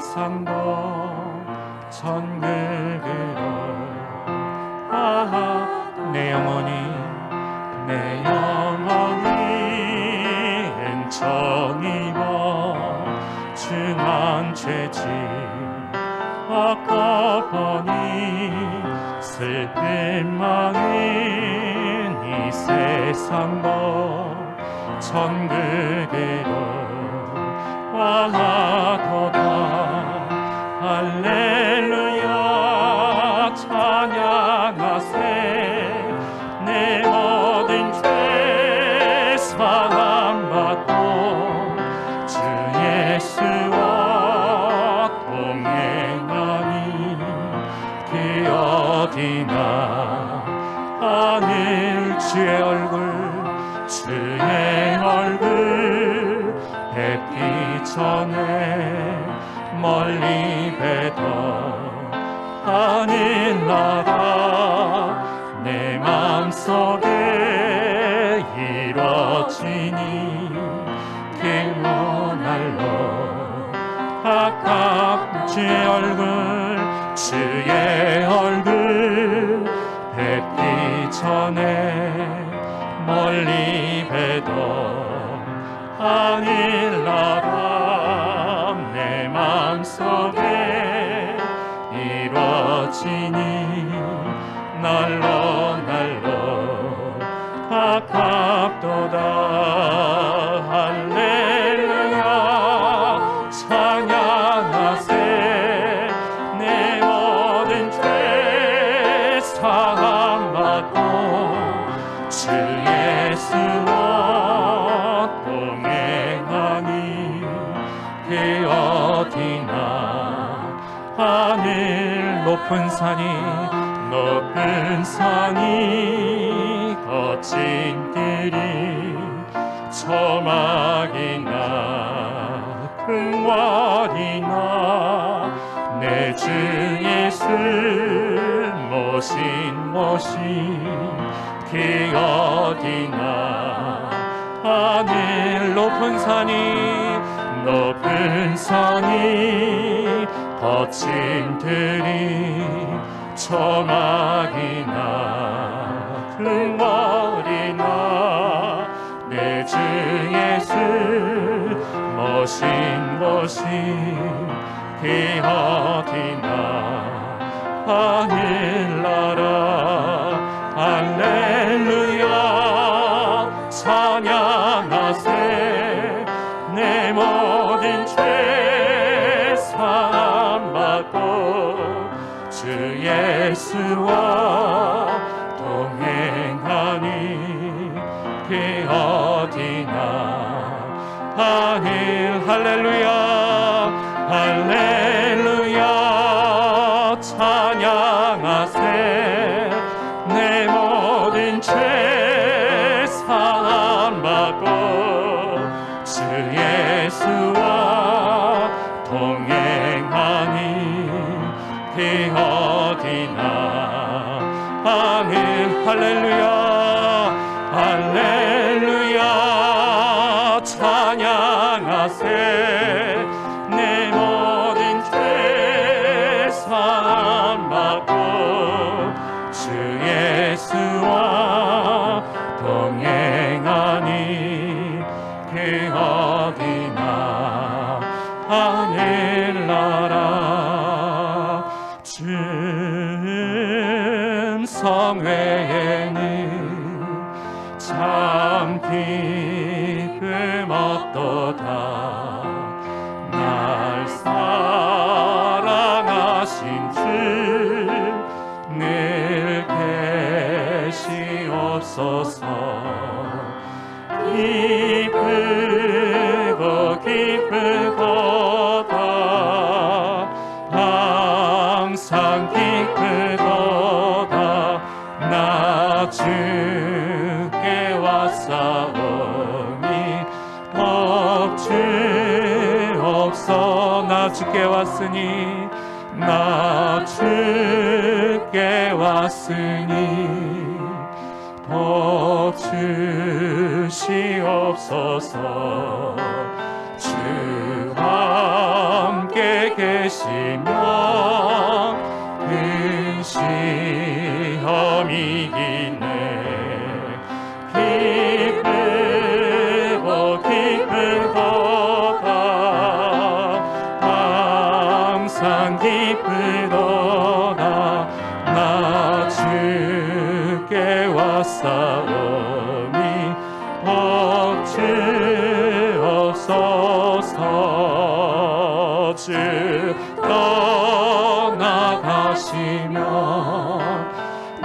세상도 천국으로 내 영혼이 은총입어 중한 죄짐 엎어보니 슬픔 많은 이 세상도 천국으로 와도다. 할렐루야 찬양하세. 내 모든 죄 사함받고 주 예수와 동행하니 그 어디나 하늘 주의 얼굴 뵙기 전에 멀리 뵈던 하늘나라 내 맘속에 이루어지니 그 날로 가깝 주의 얼굴 뵙기 전에 멀리 뵈던 하늘나라 내 맘속에 이루어지니 날로 가깝도다. 할렐루야 찬양하세. 내 모든 죄 사함받고 주 예수와 동행하니 그 어디나 하늘 높은 산이 거친 길이 저막이나 궁궐이나 내 주 예수 모신 그 어디나 하늘 높은 산이 거친 들이 저막이나 궁궐이나 내 주 예수 모신 그 어디나 하늘나라. 할렐루야 찬양하세. 내 모든 죄 사함받고 주 예수와 동행하니 그 어디나 하늘. 할렐루야 찬양하세. 내 모든 죄 사함받고 주 예수와 동행하니 그 어디나 하늘. 할렐루야 찬양하세. 내 모든 죄 사함받고 주 예수와 동행하니 그 어디나 하늘나라. 주 성회에는 참 기쁨 얻도다. 날 사랑하신 주 늘 계시옵소서. 기쁘고다 항상 기쁘도다. 나 주께 왔사오니 법 주옵소. 나 주께 왔으니 나 주께 왔으니 법 주시옵소서. 주 함께 계시며 큰 시험 이기네 기쁘고 기쁘도다 항상 기쁘도다 나 주께 왔사오니 없으옵소서 주 떠나가시면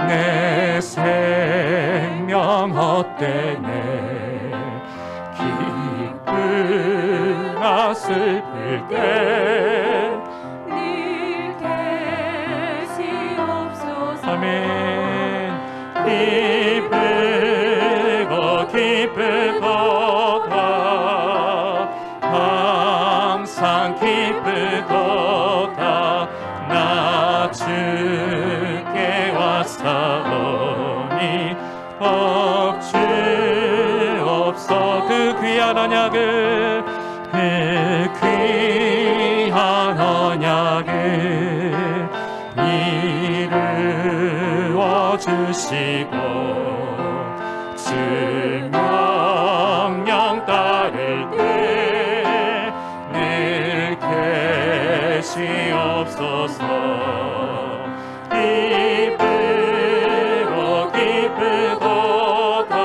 내 생명 헛되네 기쁘나 슬플 때 늘 계시옵소서 아멘 기쁘고 기쁘도다 항상 기쁘도다 나 주께 왔사오니 없주옵소 그 귀한 언약을 그 귀한 언약을 이루어 주시고 주 명령 따를 때 늘 계시옵소서 기쁘고 기쁘도다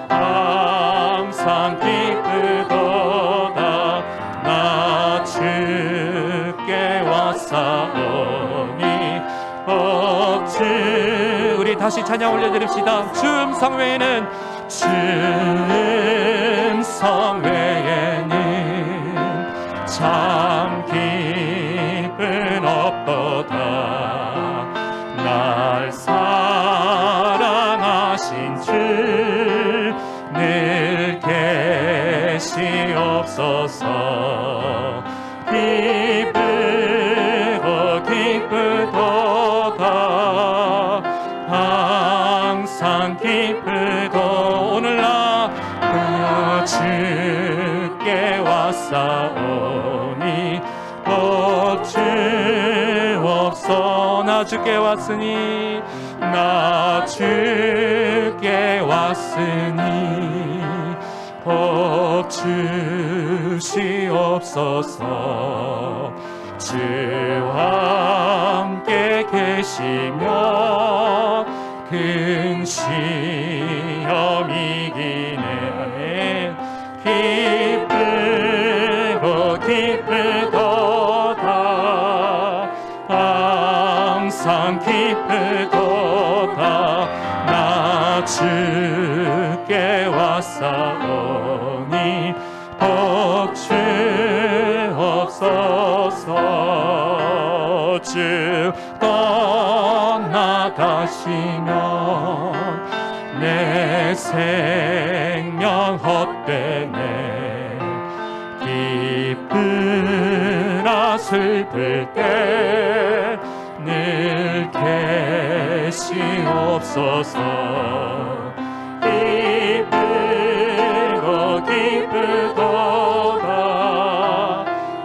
항상 기쁘도다 나 주께 왔사오니 우리 다시 찬양 올려드립시다. 주 음성 외에는 주 음성 외에는 참 기쁜 없도다 날 사랑하신 주 늘 계시옵소서 기쁘고 기쁘도다 항상 기쁘도 오늘 나 주께 왔사오니 주옵소 나 주께 왔으니 나 주께 왔으니 복 주시옵소서 주와 함께 계시며 큰 시험 이기네 기쁘고 기쁘도다 항상 기쁘도다 나 주께 왔사오니 복 주옵소서 주 떠나가시면 내 생명 헛되네 기쁘나 슬플 때 늘 계시옵소서 기쁘고 기쁘도다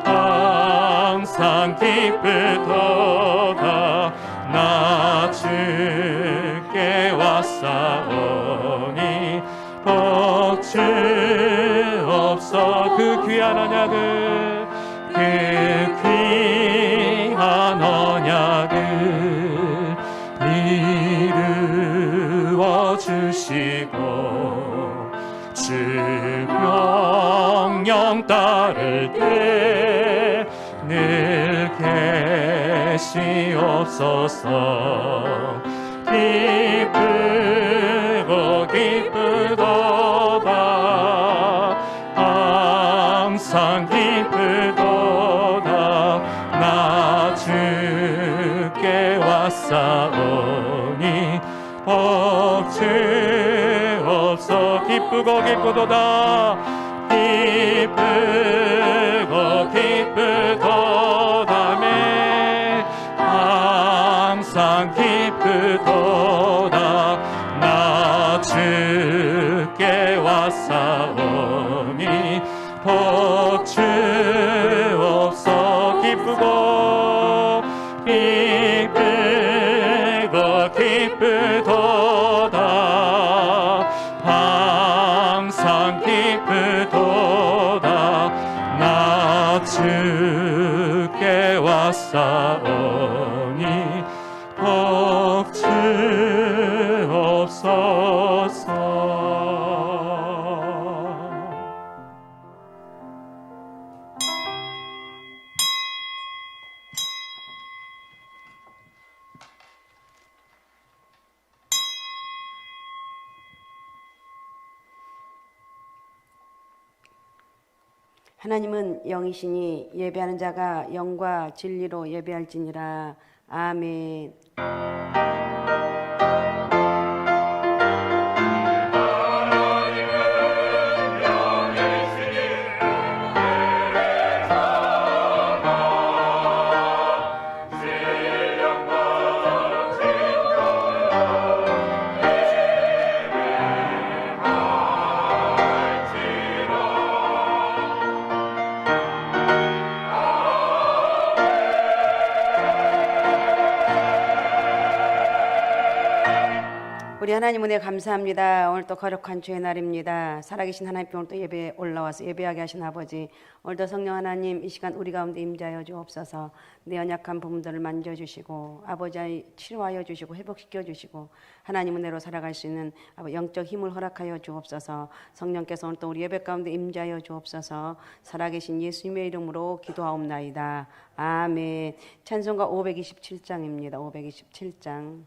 항상 기쁘도다 나 주께 왔사오니 복 주옵소 그 귀한 언약을 그 귀한 언약을 이루어 주시고 주 명령 따를 때 늘 계시옵소서 기쁘고 기쁘도다 항상 기쁘도다 나 주께 왔사오니 복 주옵소 기쁘고 기쁘도다 기쁘고 기쁘도다매 항상 기쁘도다 나 주께 왔사오니 복 주옵소 주고 기쁘고 기쁘도다 항상 기쁘도다 나 주께 왔사오니 복 주옵소서. 하나님은 영이시니 예배하는 자가 영과 진리로 예배할지니라. 아멘. 우리 하나님 은혜 감사합니다. 오늘 또 거룩한 주의 날입니다. 살아계신 하나님께 오늘 또 예배에 올라와서 예배하게 하신 아버지, 오늘도 성령 하나님 이 시간 우리 가운데 임재하여 주옵소서. 내 연약한 부분들을 만져주시고 아버지 치료하여 주시고 회복시켜 주시고 하나님 은혜로 살아갈 수 있는 영적 힘을 허락하여 주옵소서. 성령께서 오늘 또 우리 예배 가운데 임재하여 주옵소서. 살아계신 예수님의 이름으로 기도하옵나이다. 아멘. 찬송가 527장입니다. 527장.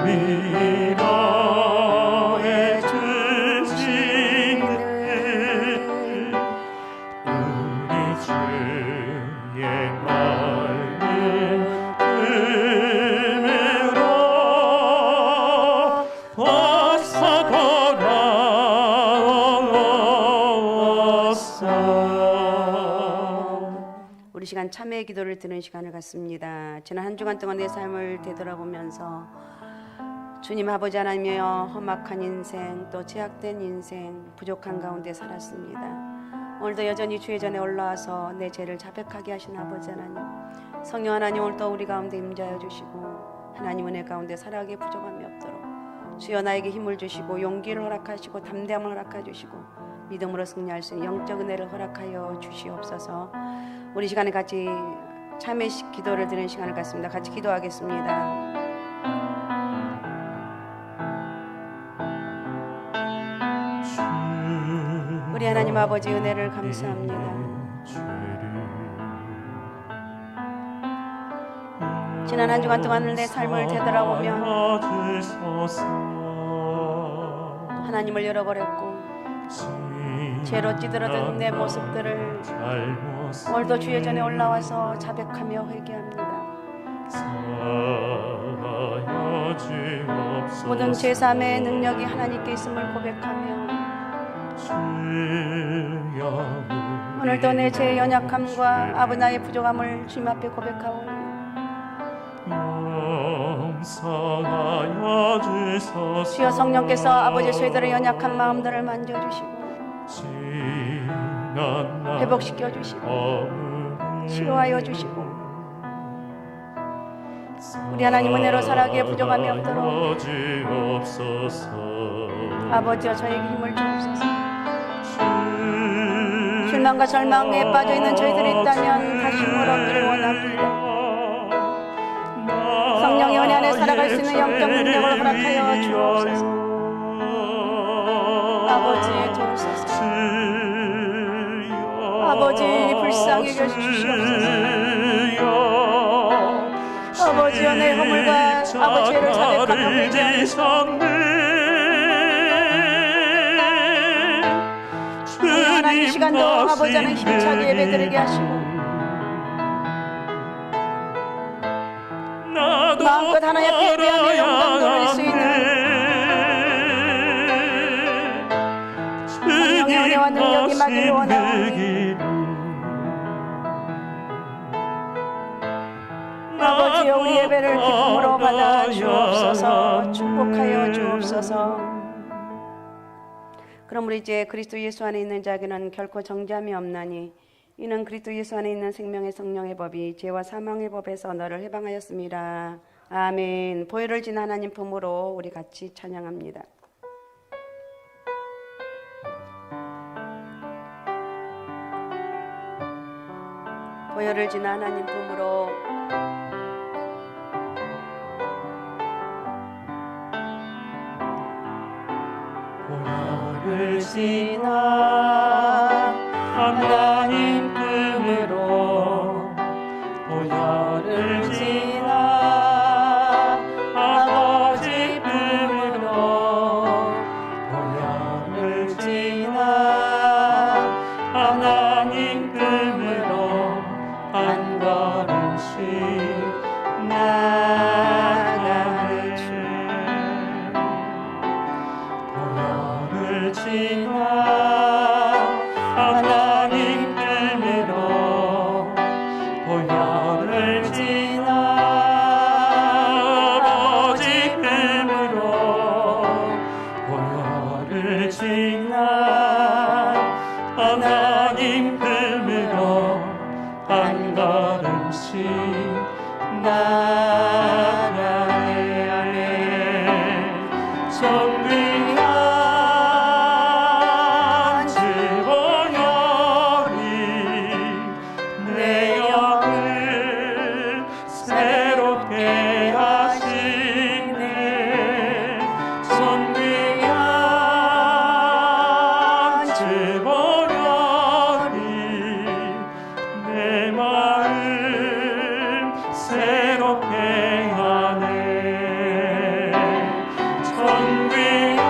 위로 시간 참회의 기도를 드는 시간을 갖습니다. 지난 한 주간 동안 내 삶을 되돌아보면서 주님 아버지 하나님이여 험악한 인생 또 제약된 인생 부족한 가운데 살았습니다. 오늘도 여전히 주의 전에 올라와서 내 죄를 자백하게 하신 아버지 하나님, 성령 하나님 오늘도 우리 가운데 임재하여 주시고 하나님 은혜 가운데 살아가기에 부족함이 없도록 주여 나에게 힘을 주시고 용기를 허락하시고 담대함을 허락해 주시고 믿음으로 승리할 수 있는 영적 은혜를 허락하여 주시옵소서. 우리 시간에 같이 참회 기도를 드리는 시간을 갖습니다. 같이 기도하겠습니다. 우리 하나님 아버지 은혜를 감사합니다. 지난 한 주간 동안 내 삶을 되돌아보면 하나님을 잃어버렸고 죄로 찌들어든 내 모습들을 오늘도 주의 전에 올라와서 자백하며 회개합니다. 모든 죄사함의 능력이 하나님께 있음을 고백하며 오늘도 내 죄의 연약함과 아버지 나의 부족함을 주님 앞에 고백하오니 주여 성령께서 아버지 저희들의 연약한 마음들을 만져주시고 회복시켜 주시고 치료하여 주시고 우리 하나님 은혜로 살아가기에 부족함이 없도록 아버지여 저에게 힘을 주옵소서. 실망과 절망에 빠져있는 저희들이 있다면 다시 힘을 얻기를 원합니다. 성령의 은혜 안에 살아갈 수 있는 영적 능력을 허락하여 주옵소서. 아버지 도우소서. 아버지 불쌍히 여겨주시옵소서. 아버지여 내 허물과 아버지를 자백하며 회개합니다. 하나님 이 시간도 아버지 하나님 힘차게 예배드리게 하시고 마음껏 하나님 앞에 예배하며 영광 돌릴 수 있는 성령의 은혜와 능력이 임하기를 원하오니 아버지여 우리 예배를 기쁨으로 받아 주옵소서. 축복하여 주옵소서. 그럼 우리 이제 그리스도 예수 안에 있는 자에게는 결코 정죄함이 없나니 이는 그리스도 예수 안에 있는 생명의 성령의 법이 죄와 사망의 법에서 너를 해방하였습니다. 아멘. 보혈을 진 하나님 품으로 우리 같이 찬양합니다. 보혈을 진 하나님 품으로 보혈을 지나 하나님 품으로 보혈을 지나 아버지 품으로 보혈을 지나 하나님 품으로 한 걸음씩 나가는 주 보혈을 지나 하나님 품으로 보혈을 지나 아버지 품으로 보혈을 지나 하나님 품으로 한 걸음씩 나가네. 정귀한 주 보혈이 내 영을 새롭게 하시네. 정귀한 주 보혈이 내 마음 새롭게 하네. 정귀한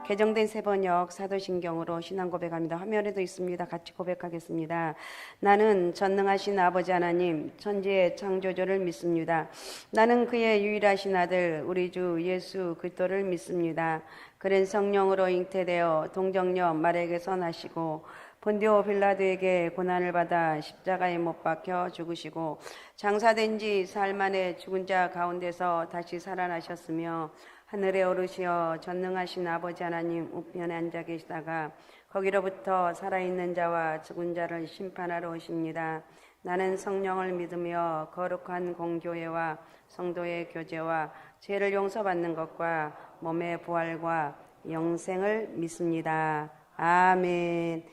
개정된 새번역 사도신경으로 신앙 고백합니다. 화면에도 있습니다. 같이 고백하겠습니다. 나는 전능하신 아버지 하나님 천지의 창조주를 믿습니다. 나는 그의 유일하신 아들 우리 주 예수 그리스도를 믿습니다. 그는 성령으로 잉태되어 동정녀 마리아에게서 나시고 본디오 빌라도에게 고난을 받아 십자가에 못 박혀 죽으시고 장사된 지 사흘 만에 죽은 자 가운데서 다시 살아나셨으며 하늘에 오르시어 전능하신 아버지 하나님 우편에 앉아 계시다가 거기로부터 살아있는 자와 죽은 자를 심판하러 오십니다. 나는 성령을 믿으며 거룩한 공교회와 성도의 교제와 죄를 용서받는 것과 몸의 부활과 영생을 믿습니다. 아멘.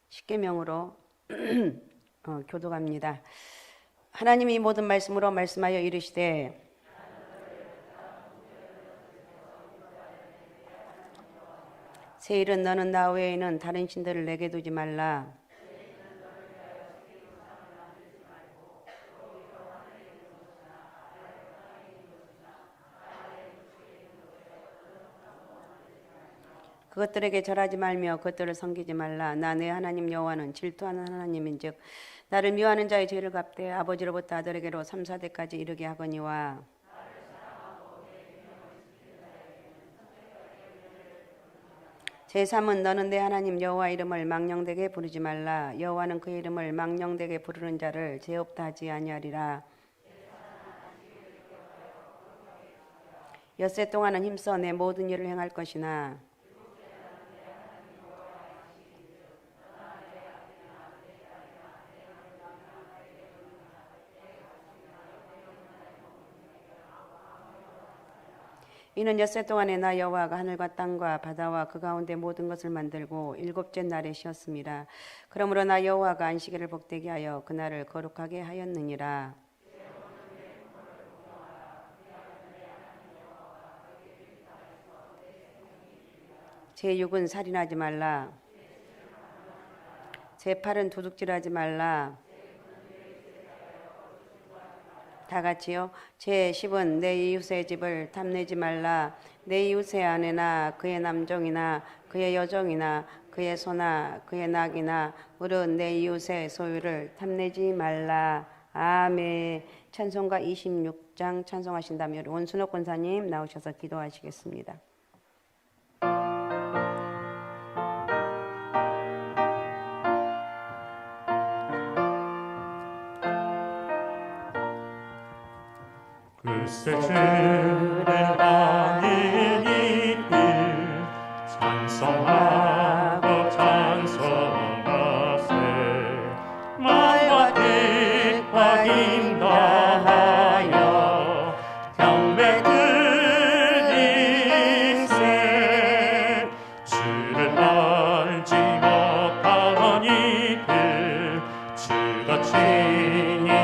십계명으로 교독합니다. 하나님이 모든 말씀으로 말씀하여 이르시되 새 일은 너는 나 외에는 다른 신들을 내게 두지 말라. 그것들에게 절하지 말며 그것들을 섬기지 말라. 나 내 하나님 여호와는 질투하는 하나님인즉 나를 미워하는 자의 죄를 갚되 아버지로부터 아들에게로 3, 4대까지 이르게 하거니와 제3은 너는 내 하나님 여호와 이름을 망령되게 부르지 말라. 여호와는 그의 이름을 망령되게 부르는 자를 죄 없다 하지 아니하리라. 엿새 동안은 힘써 내 모든 일을 행할 것이나 이는 엿새 동안에 나 여호와가 하늘과 땅과 바다와 그 가운데 모든 것을 만들고 일곱째 날에 쉬었습니다. 그러므로 나 여호와가 안식일을 복되게 하여 그날을 거룩하게 하였느니라. 제6은 살인하지 말라. 제8은 도둑질하지 말라. 다 같이요. 제10은 내 이웃의 집을 탐내지 말라. 내 이웃의 아내나 그의 남종이나 그의 여종이나 그의 소나 그의 낙이나 물은 내 이웃의 소유를 탐내지 말라. 아멘. 찬송가 26장 찬송하신다면 원순옥 권사님 나오셔서 기도하시겠습니다. 글쎄 주를 아는 이들 찬송하고 찬송하세 말과 뜻과 인다하여 경배드리세 주를 알지 못하는 이들 주가 친히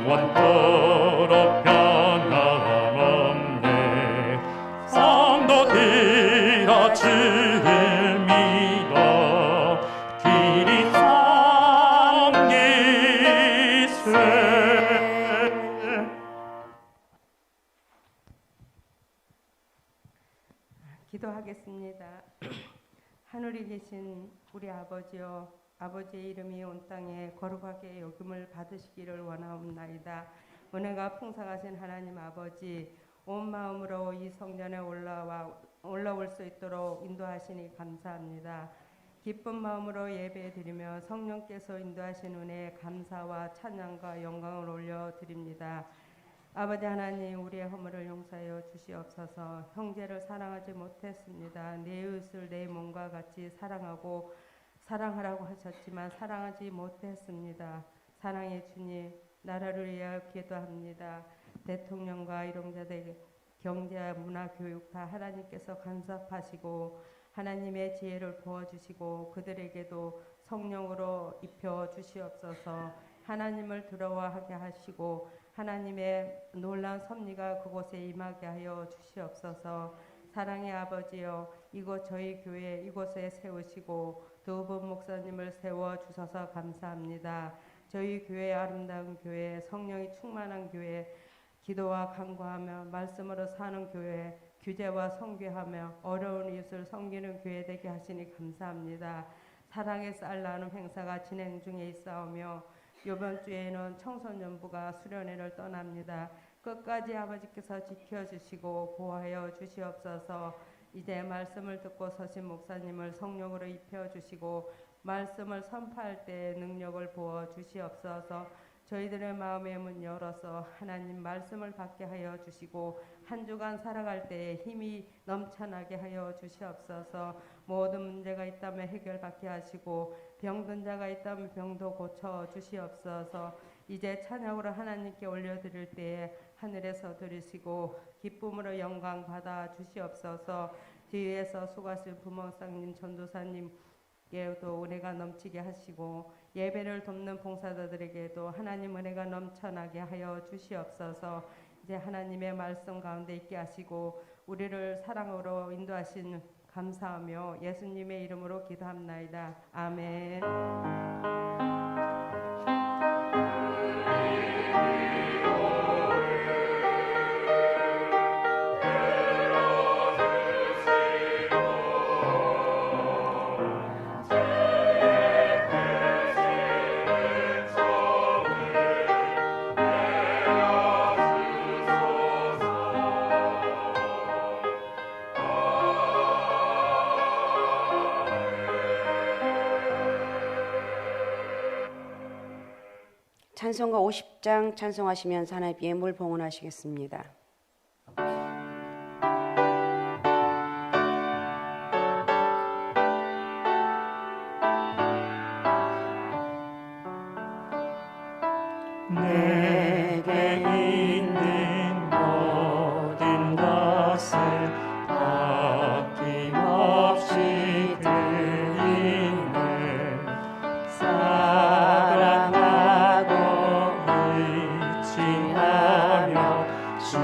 영원토록 변함없네. 성도들아 주를 믿어 길이 섬기세. 기도하겠습니다. 하늘에 계신 우리 아버지여, 아버지의 이름이 온 땅에 거룩하게 여김을 받으시기를 원하옵나이다. 은혜가 풍성하신 하나님 아버지, 온 마음으로 이 성전에 올라올 수 있도록 인도하시니 감사합니다. 기쁜 마음으로 예배드리며 성령께서 인도하신 은혜에 감사와 찬양과 영광을 올려드립니다. 아버지 하나님, 우리의 허물을 용서하여 주시옵소서. 형제를 사랑하지 못했습니다. 내 이웃을 내 몸과 같이 사랑하고 사랑하라고 하셨지만 사랑하지 못했습니다. 사랑의 주님, 나라를 위하여 기도합니다. 대통령과 일용자들 경제와 문화, 교육 다 하나님께서 간섭하시고 하나님의 지혜를 부어주시고 그들에게도 성령으로 입혀 주시옵소서. 하나님을 두려워하게 하시고 하나님의 놀라운 섭리가 그곳에 임하게 하여 주시옵소서. 사랑의 아버지여, 이곳 저희 교회 이곳에 세우시고 두 분 목사님을 세워 주셔서 감사합니다. 저희 교회 아름다운 교회, 성령이 충만한 교회, 기도와 간구하며 말씀으로 사는 교회, 규제와 성교하며 어려운 이웃을 섬기는 교회 되게 하시니 감사합니다. 사랑의 쌀 나눔 행사가 진행 중에 있사오며 이번 주에는 청소년부가 수련회를 떠납니다. 끝까지 아버지께서 지켜주시고 보호하여 주시옵소서. 이제 말씀을 듣고 서신 목사님을 성령으로 입혀주시고 말씀을 선포할 때 능력을 부어 주시옵소서. 저희들의 마음의 문 열어서 하나님 말씀을 받게 하여 주시고 한 주간 살아갈 때에 힘이 넘쳐나게 하여 주시옵소서. 모든 문제가 있다면 해결받게 하시고 병든 자가 있다면 병도 고쳐 주시옵소서. 이제 찬양으로 하나님께 올려드릴 때에 하늘에서 들으시고 기쁨으로 영광 받아 주시옵소서. 뒤에서 수고하신 부목사님, 전도사님께도 은혜가 넘치게 하시고 예배를 돕는 봉사자들에게도 하나님 은혜가 넘쳐나게 하여 주시옵소서. 이제 하나님의 말씀 가운데 있게 하시고 우리를 사랑으로 인도하신 감사하며 예수님의 이름으로 기도합나이다. 아멘. 찬송가 50장 찬송하시면서 하나님 예물 봉헌하시겠습니다. 내게 있는 모든 것을 아낌없이 드리네. 사랑하고 의지하며 주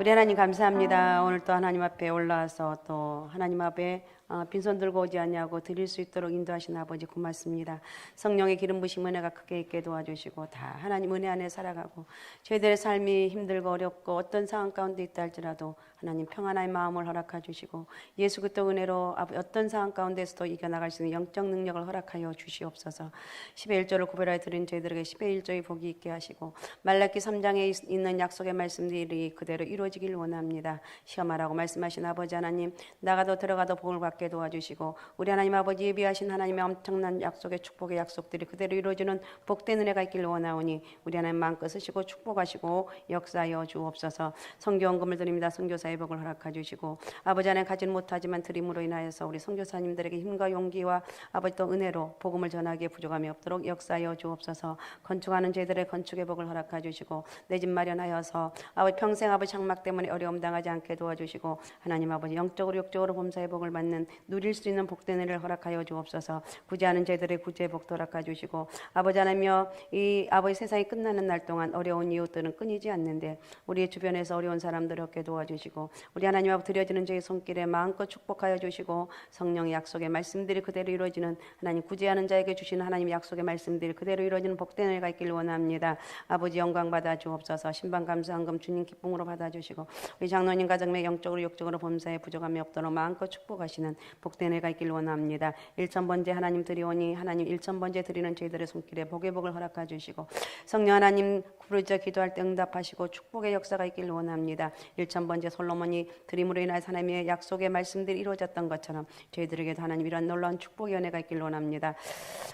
우리 하나님 감사합니다. 오늘 또 하나님 앞에 올라와서 또 하나님 앞에 빈손 들고 오지 않냐고 드릴 수 있도록 인도하신 아버지 고맙습니다. 성령의 기름 부심 은혜가 크게 있게 도와주시고 다 하나님 은혜 안에 살아가고 저희들의 삶이 힘들고 어렵고 어떤 상황 가운데 있다 할지라도 하나님 평안의 마음을 허락해 주시고 예수 그리스도 은혜로 어떤 상황 가운데서도 이겨나갈 수 있는 영적 능력을 허락하여 주시옵소서. 10의 1조를 구별하여 드린 저희들에게 10의 1조의 복이 있게 하시고 말라기 3장에 있는 약속의 말씀들이 그대로 이루어지길 원합니다. 시험하라고 말씀하신 아버지 하나님 나가도 들어가도 복을 받게 도와주시고 우리 하나님 아버지 예비하신 하나님의 엄청난 약속의 축복의 약속들이 그대로 이루어지는 복된 은혜가 있길 원하오니 우리 하나님 마음껏 쓰시고 축복하시고 역사하여 주옵소서. 선교원금을 드립니다. 선교사의 복을 허락해 주시고 아버지 하나님 가지는 못하지만 드림으로 인하여서 우리 선교사님들에게 힘과 용기와 아버지 또 은혜로 복음을 전하기에 부족함이 없도록 역사하여 주옵소서. 건축하는 저희들의 건축의 복을 허락해 주시고 내 집 마련하여서 아버지 평생 아버지 장막 때문에 어려움 당하지 않게 도와주시고 하나님 아버지 영적으로 육적으로 범사의 복을 받는 누릴 수 있는 복된 은혜를 허락하여 주옵소서. 구제하는 저희들의 구제의 복도 허락해 주시고 아버지 하나님여 이 아버지 세상이 끝나는 날 동안 어려운 이웃들은 끊이지 않는데 우리의 주변에서 어려운 사람들을 얻게 도와주시고 우리 하나님 앞에 드려지는 저희 손길에 마음껏 축복하여 주시고 성령의 약속의 말씀들이 그대로 이루어지는 하나님 구제하는 자에게 주시는 하나님의 약속의 말씀들이 그대로 이루어지는 복된 은혜가 있길 원합니다. 아버지 영광 받아 주옵소서. 신방 감사한금 주님 기쁨으로 받아 주시고 우리 장로님 가정의 영적으로 육적으로 범사에 부족함이 없도록 마음껏 축복하시는 복된 은혜가 있길 원합니다. 1,000번째 하나님 드리오니 하나님 1,000번째 드리는 저희들의 손길에 복의 복을 허락해 주시고 성령 하나님 부르짖어 기도할 때 응답하시고 축복의 역사가 있길 원합니다. 1,000번째 솔로몬이 드림으로 인하여 하나님의 약속의 말씀들이 이루어졌던 것처럼 저희들에게도 하나님 이런 놀라운 축복의 은혜가 있길 원합니다.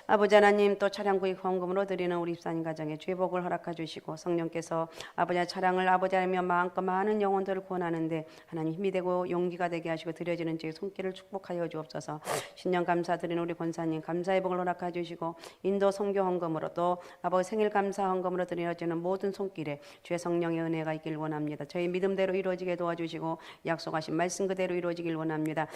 아버지 하나님 또 차량 구입 헌금으로 드리는 우리 입사님 가정에 주의 복을 허락해 주시고 성령께서 아버지의 차량을 아버지 하나며 마음껏 많은 영혼들을 구원하는데 하나님 힘이 되고 용기가 되게 하시고 드려지는 저희 손길을 축복하여 주옵소서. 신령 감사드리는 우리 권사님 감사의 복을 허락해 주시고 인도 선교 헌금으로 또 아버지 생일 감사 헌금으로 드려지는 모든 손길에 주의 성령의 은혜가 있길 원합니다. 저희 믿음대로 이루어지게 도와주시고 약속하신 말씀 그대로 이루어지길 원합니다.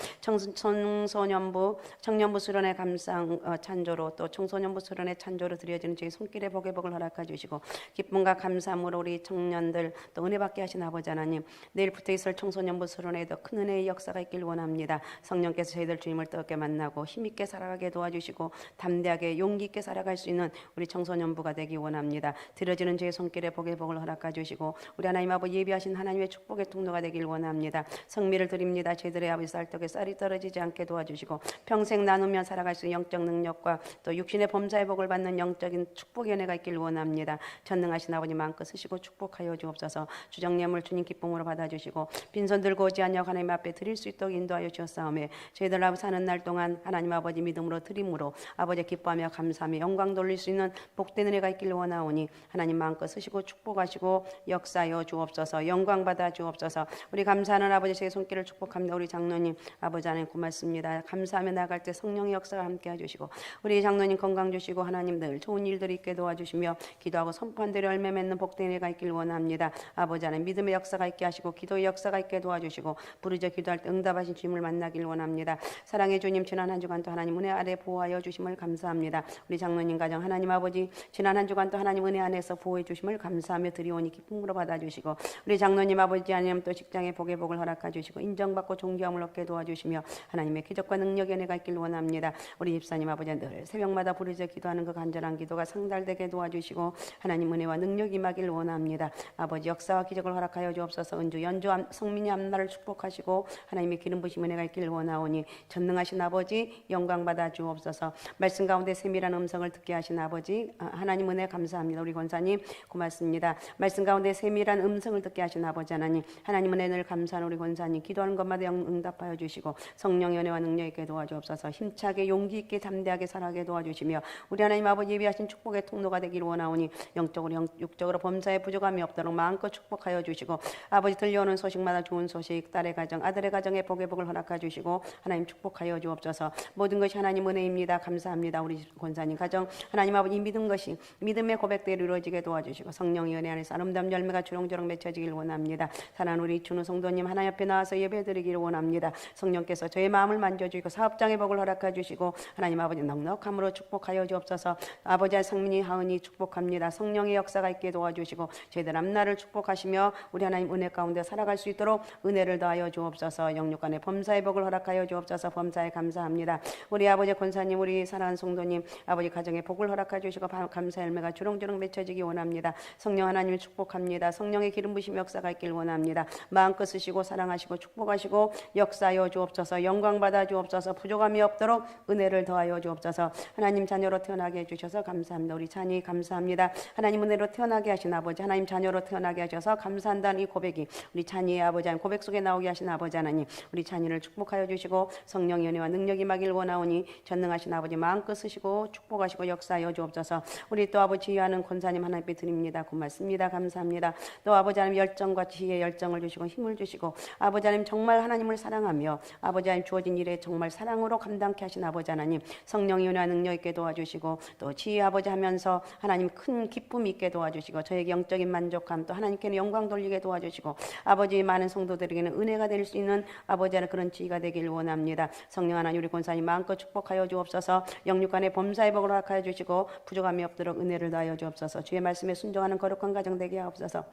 청년부 수련의 감상 찬조로 또 청소년부 수련의 찬조로 드려지는 저희 손길의 복의 복을 허락해 주시고 기쁨과 감사함으로 우리 청년들 또 은혜 받게 하신 아버지 하나님 내일부터 있을 청소년부 수련에도 큰 은혜의 역사가 있길 원합니다. 성령께서 저희들 주님을 뜨겁게 만나고 힘있게 살아가게 도와주시고 담대하게 용기 있게 살아갈 수 있는 우리 청소년부가 되기 원합니다. 드려지는 저희 손길에 복의 복을 허락해 주시고 우리 하나님 아버지 예비하신 하나님의 축복의 통로가 되길 원합니다. 성미를 드립니다. 저희들의 아버지 쌀떡에 쌀이 떨어지지 않게 도와주시고 평생 나누며 살아갈 수 있는 영적 능력과 또 육신의 범사의 복을 받는 영적인 축복의 은혜가 있길 원합니다. 전능하신 아버지 마음껏 쓰시고 축복하여 주옵소서. 주정예물 주님 기쁨으로 받아주시고 빈손 들고 오지 않냐고 하나님 앞에 드릴 수 있도록 인도하여 주옵사오매 저희들 아버지 사는 날 동안 하나님 아버지 믿음으로 드림으로 아버지 기뻐하며 감사하며 영광 돌릴 수 있는 복된 은혜가 있길 원하오니 하나님 마음껏 쓰시고 축복하시고 역사하여 주옵소서. 영광 받아 주옵소서. 우리 감사하는 아버지 제 손길을 축복합니다. 우리 장로님 아버지 하나님 고맙습니다. 감사하며 나갈 때 성령의 역사가 함께 해주시고 우리 장로님 건강 주시고 하나님 늘 좋은 일들이 있게 도와주시며 기도하고 선포한 대로 열매 맺는 복된 은혜가 있길 원합니다. 아버지 하나님 믿음의 역사가 있게 하시고 기도의 역사가 있게 도와주시고 부르짖어 기도할 때 응답하신 주님을 만나길 원합니다. 사랑의 주님 지난 한 주간 또 하나님 은혜 아래 보호하여 주심을 감사합니다. 우리 장로님 가정 하나님 아버지 지난 한 주간 또 하나님 은혜 안에서 보호해 주심을 감사하며 드리오니 기쁨으로 받아주시고 우리 장로님 아버지 하나님 또 직장의 복의 복을 허락해 주시고 인정받고 존귀함을 얻게 도와주시며 하나님의 기적과 능력의 은혜가 있길 원합니다. 우리 집사님 아버지 늘 새벽마다 부르짖어 기도하는 그 간절한 기도가 상달되게 도와주시고 하나님 은혜와 능력이 임하길 원합니다. 아버지 역사와 기적을 허락하여 주옵소서. 은주 연주 성민이 앞날을 축복하시고 하나님의 기름 부심 은혜가 있길 원하오니 전능하신 아버지 영광 받아 주옵소서. 말씀 가운데 세밀한 음성을 듣게 하신 아버지 하나님 은혜 감사합니다. 우리 권사님 고맙습니다. 말씀 가운데 세밀한 음성을 듣게 하신 아버지 하나님 은혜 늘 감사하는 우리 권사님 기도하는 것마다 응답하여 주시고 성령의 은혜와 능력 있게 도와주옵소서. 힘차게 용기 있게 담대하게 살아가게 도와주시며 우리 하나님 아버지 예비하신 축복의 통로가 되기를 원하오니 영적으로 육적으로 범사에 부족함이 없도록 마음껏 축복하여 주시고 아버지 들려오는 소식마다 좋은 소식 딸의 가정 아들의 가정에 복의 복을 허락해 주시고 주시고 하나님 축복하여 주옵소서. 모든 것이 하나님 은혜입니다. 감사합니다. 우리 권사님 가정 하나님 아버지 믿은 것이 믿음의 고백대로 이루어지게 도와주시고 성령의 은혜 안에서 아름다운 열매가 주렁주렁 맺혀지길 원합니다. 사랑하는 우리 준우 성도님 하나님 앞에 나와서 예배드리기를 원합니다. 성령께서 저의 마음을 만져주시고 사업장의 복을 허락해 주시고 하나님 아버지 넉넉함으로 축복하여 주옵소서. 아버지 성민이 하은이 축복합니다. 성령의 역사가 있게 도와주시고 저희들 앞날을 축복하시며 우리 하나님 은혜 가운데 살아갈 수 있도록 은혜를 더하여 주옵소서. 영육간의 범사의 복을 허락하여 주옵소서. 범사에 감사합니다. 우리 아버지 권사님 우리 사랑하는 성도님 아버지 가정의 복을 허락해 주시고 감사 열매가 주렁주렁 맺혀지기 원합니다. 성령 하나님을 축복합니다. 성령의 기름 부심 역사가 있길 원합니다. 마음껏 쓰시고 사랑하시고 축복하시고 역사하여 주옵소서. 영광 받아 주옵소서. 부족함이 없도록 은혜를 더하여 주옵소서. 하나님 자녀로 태어나게 해주셔서 감사합니다. 우리 찬이 감사합니다. 하나님 은혜로 태어나게 하신 아버지 하나님 자녀로 태어나게 하셔서 감사한다는 이 고백이 우리 찬이의 아버지 하나님 고백 속에 나오게 하신 아버지 하나님 우리 찬이를 축복하여 주시고 성령의 은혜와 능력이 임하길 원하오니 전능하신 아버지 마음껏 쓰시고 축복하시고 역사하여 주옵소서. 우리 또 아버지 지휘하는 권사님 하나님께 드립니다. 고맙습니다. 감사합니다. 또 아버지 하나님 열정과 지혜 열정을 주시고 힘을 주시고 아버지 하나님 정말 하나님을 사랑하며 아버지 하나님 주어진 일에 정말 사랑으로 감당케 하신 아버지 하나님 성령의 은혜와 능력 있게 도와주시고 또 지혜 아버지 하면서 하나님 큰 기쁨 있게 도와주시고 저에게 영적인 만족함 또 하나님께는 영광 돌리게 도와주시고 아버지 많은 성도들에게는 은혜가 될 수 있는 아버지 하나님 그런 지혜가 되길 원합니다. 성령 하나님 우리 권사님 마음껏 축복하여 주옵소서. 영육간의 범사의 복을 허락하여 주시고 부족함이 없도록 은혜를 더하여 주옵소서. 주의 말씀에 순종하는 거룩한 가정 되게 하옵소서.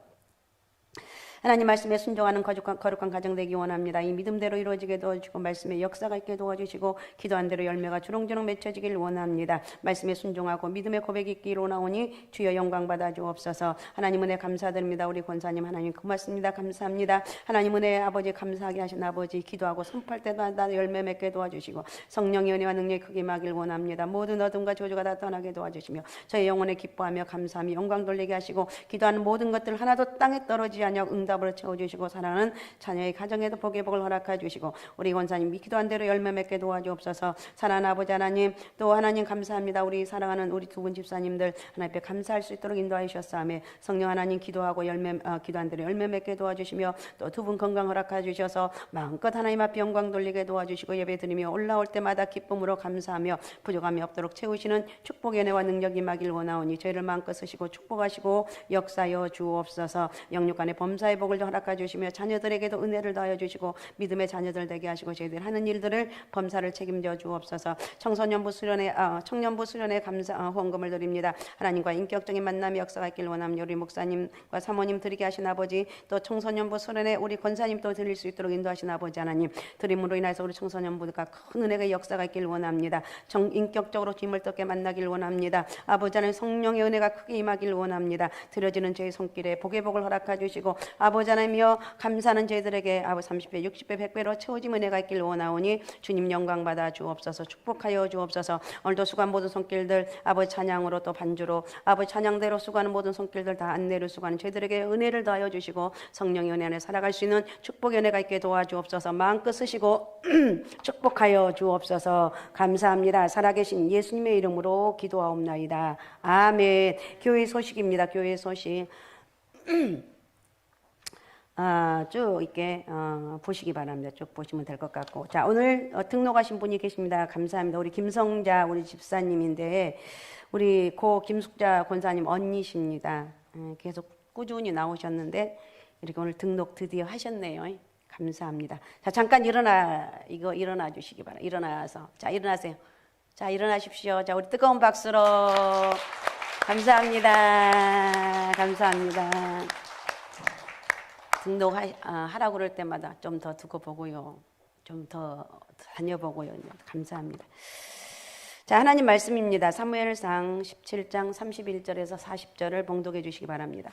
하나님 말씀에 순종하는 거룩한 가정 되기 원합니다. 이 믿음대로 이루어지게 도와주시고 말씀에 역사가 있게 도와주시고 기도한 대로 열매가 주렁주렁 맺혀지길 원합니다. 말씀에 순종하고 믿음의 고백이 있기를 원하오니 주여 영광 받아 주옵소서. 하나님 은혜 감사드립니다. 우리 권사님 하나님 고맙습니다. 감사합니다. 하나님 은혜 아버지 감사하게 하신 아버지 기도하고 선포할 때마다 열매 맺게 도와주시고 성령의 은혜와 능력이 크게 임하길 원합니다. 모든 어둠과 저주가 다 떠나게 도와주시며 저의 영혼에 기뻐하며 감사하며 영광 돌리게 하시고 기도하는 모든 것들 하나도 땅에 떨어지지 않냐 응답으로 채워주시고 사랑하는 자녀의 가정에도 복의 복을 허락해 주시고 우리 권사님 기도한 대로 열매 맺게 도와주옵소서. 사랑하는 아버지 하나님 또 하나님 감사합니다. 우리 사랑하는 우리 두 분 집사님들 하나님 앞에 감사할 수 있도록 인도하여 주셨사오며 성령 하나님 기도하고 기도한 대로 열매 맺게 도와주시며 또 두 분 건강 허락해 주셔서 마음껏 하나님 앞에 영광 돌리게 도와주시고 예배드리며 올라올 때마다 기쁨으로 감사하며 부족함이 없도록 채우시는 축복의 은혜와 능력이 임하길 원하오니 저희를 마음껏 쓰시고 축복하시고 역사여 주옵소서. 영육간의 범사의 복을 허락해 주시며 자녀들에게도 은혜를 더하여 주시고 믿음의 자녀들 되게 하시고 저희들 하는 일들을 범사를 책임져 주옵소서. 청년부 수련회 감사 후원금을 드립니다. 하나님과 인격적인 만남의 역사가 있길 원하며 우리 목사님과 사모님 드리게 하신 아버지 또 청소년부 수련회 우리 권사님도 드릴 수 있도록 인도하신 아버지 하나님 드림으로 인해서 우리 청소년부가 큰 은혜의 역사가 있길 원합니다. 인격적으로 주님을 떻게 만나길 원합니다. 아버지 하나님 성령의 은혜가 크게 임하길 원합니다. 드려지는 저희 손길에 복의 복을 허락해 주시고 아버지 하나님이여 감사하는 저희들에게 아버지 30배 60배 100배로 채워진 은혜가 있길 원하오니 주님 영광 받아 주옵소서. 축복하여 주옵소서. 오늘도 수고한 모든 손길들 아버지 찬양으로 또 반주로 아버지 찬양대로 수고하는 모든 손길들 다 안내를 수고하는 저희들에게 은혜를 더하여 주시고 성령의 은혜 안에 살아갈 수 있는 축복의 은혜가 있게 도와주옵소서. 마음껏 쓰시고 축복하여 주옵소서. 감사합니다. 살아계신 예수님의 이름으로 기도하옵나이다. 아멘. 교회 소식입니다. 교회 소식 쭉 이렇게 보시기 바랍니다. 쭉 보시면 될 것 같고 자 오늘 등록하신 분이 계십니다. 감사합니다. 우리 김성자 우리 집사님인데 우리 고 김숙자 권사님 언니십니다. 계속 꾸준히 나오셨는데 이렇게 오늘 등록 드디어 하셨네요. 감사합니다. 자 잠깐 일어나 주시기 바랍니다. 일어나서 자 일어나세요. 자 일어나십시오. 자 우리 뜨거운 박수로 감사합니다. 감사합니다. 등록하라고 그럴 때마다 좀 더 두고 보고요. 좀 더 다녀보고요. 감사합니다. 자, 하나님 말씀입니다. 사무엘상 17장 31절에서 40절을 봉독해 주시기 바랍니다.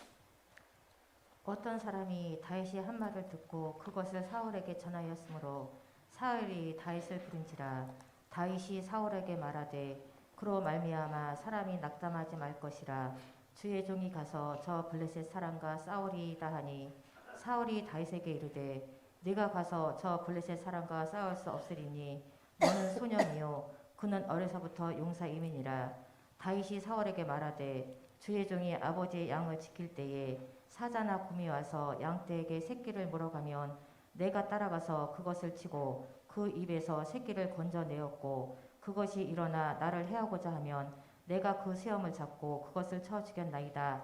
어떤 사람이 다윗이 한 말을 듣고 그것을 사울에게 전하였으므로 사울이 다윗을 부른지라. 다윗이 사울에게 말하되 그로 말미암아 사람이 낙담하지 말 것이라. 주의 종이 가서 저 블레셋 사람과 싸우리이다 하니 사울이 다윗에게 이르되 네가 가서 저 블레셋 사람과 싸울 수 없으리니 너는 소년이요 그는 어려서부터 용사임이니라. 다윗이 사울에게 말하되 주의 종이 아버지의 양을 지킬 때에 사자나 곰이 와서 양떼에게 새끼를 물어가면 내가 따라가서 그것을 치고 그 입에서 새끼를 건져내었고 그것이 일어나 나를 해하고자 하면 내가 그 수염을 잡고 그것을 쳐 죽였나이다.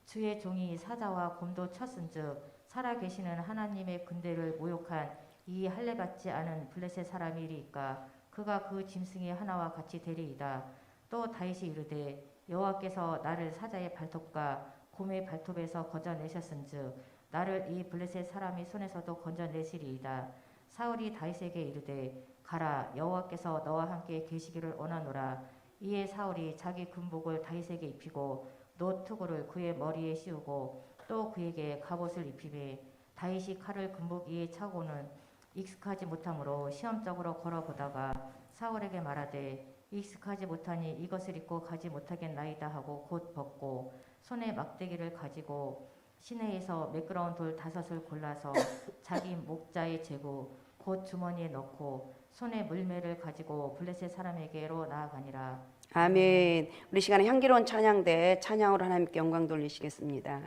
주의 종이 사자와 곰도 쳤은즉 살아계시는 하나님의 군대를 모욕한 이 할례 받지 않은 블레셋 사람이리이까 그가 그 짐승의 하나와 같이 되리이다. 또 다윗이 이르되 여호와께서 나를 사자의 발톱과 곰의 발톱에서 건져내셨은즉 나를 이 블레셋 사람의 손에서도 건져내시리이다. 사울이 다윗에게 이르되 가라 여호와께서 너와 함께 계시기를 원하노라. 이에 사울이 자기 군복을 다윗에게 입히고 노트구를 그의 머리에 씌우고 또 그에게 갑옷을 입히매 다윗이 칼을 군복 위에 차고는 익숙하지 못하므로 시험적으로 걸어보다가 사울에게 말하되 익숙하지 못하니 이것을 입고 가지 못하겠나이다 하고 곧 벗고 손에 막대기를 가지고 시내에서 매끄러운 돌 5을 골라서 자기 목자에 재고 곧 주머니에 넣고 손에 물매를 가지고 블레셋 사람에게로 나아가니라. 아멘. 우리 시간에 향기로운 찬양대 찬양으로 하나님께 영광 돌리시겠습니다.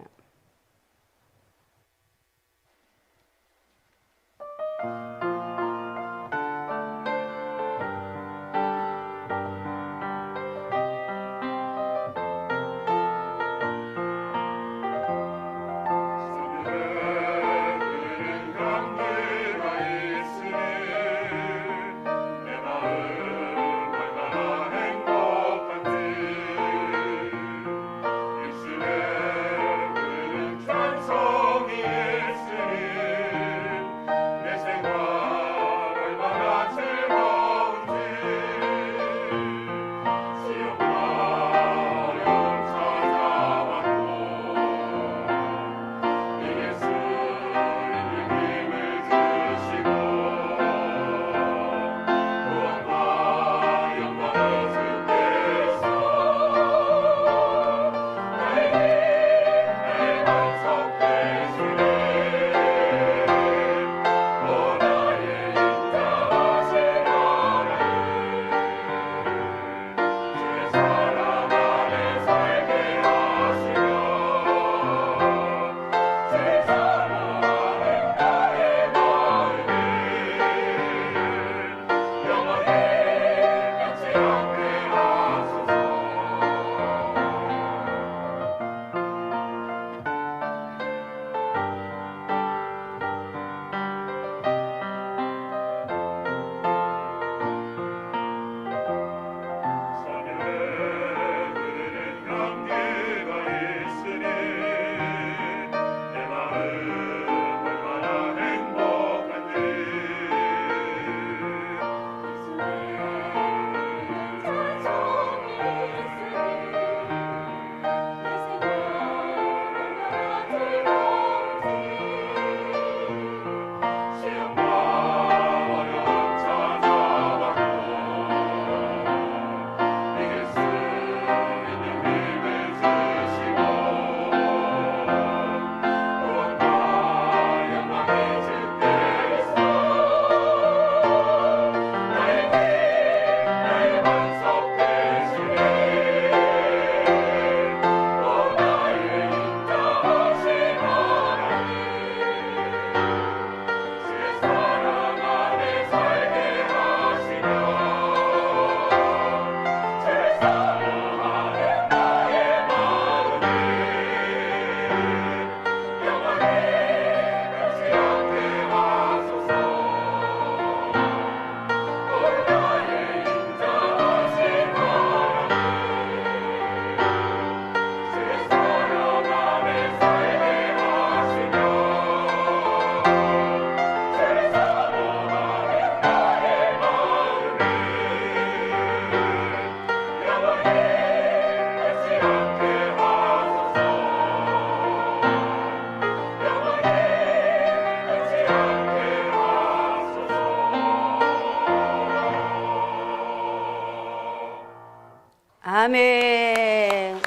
아멘.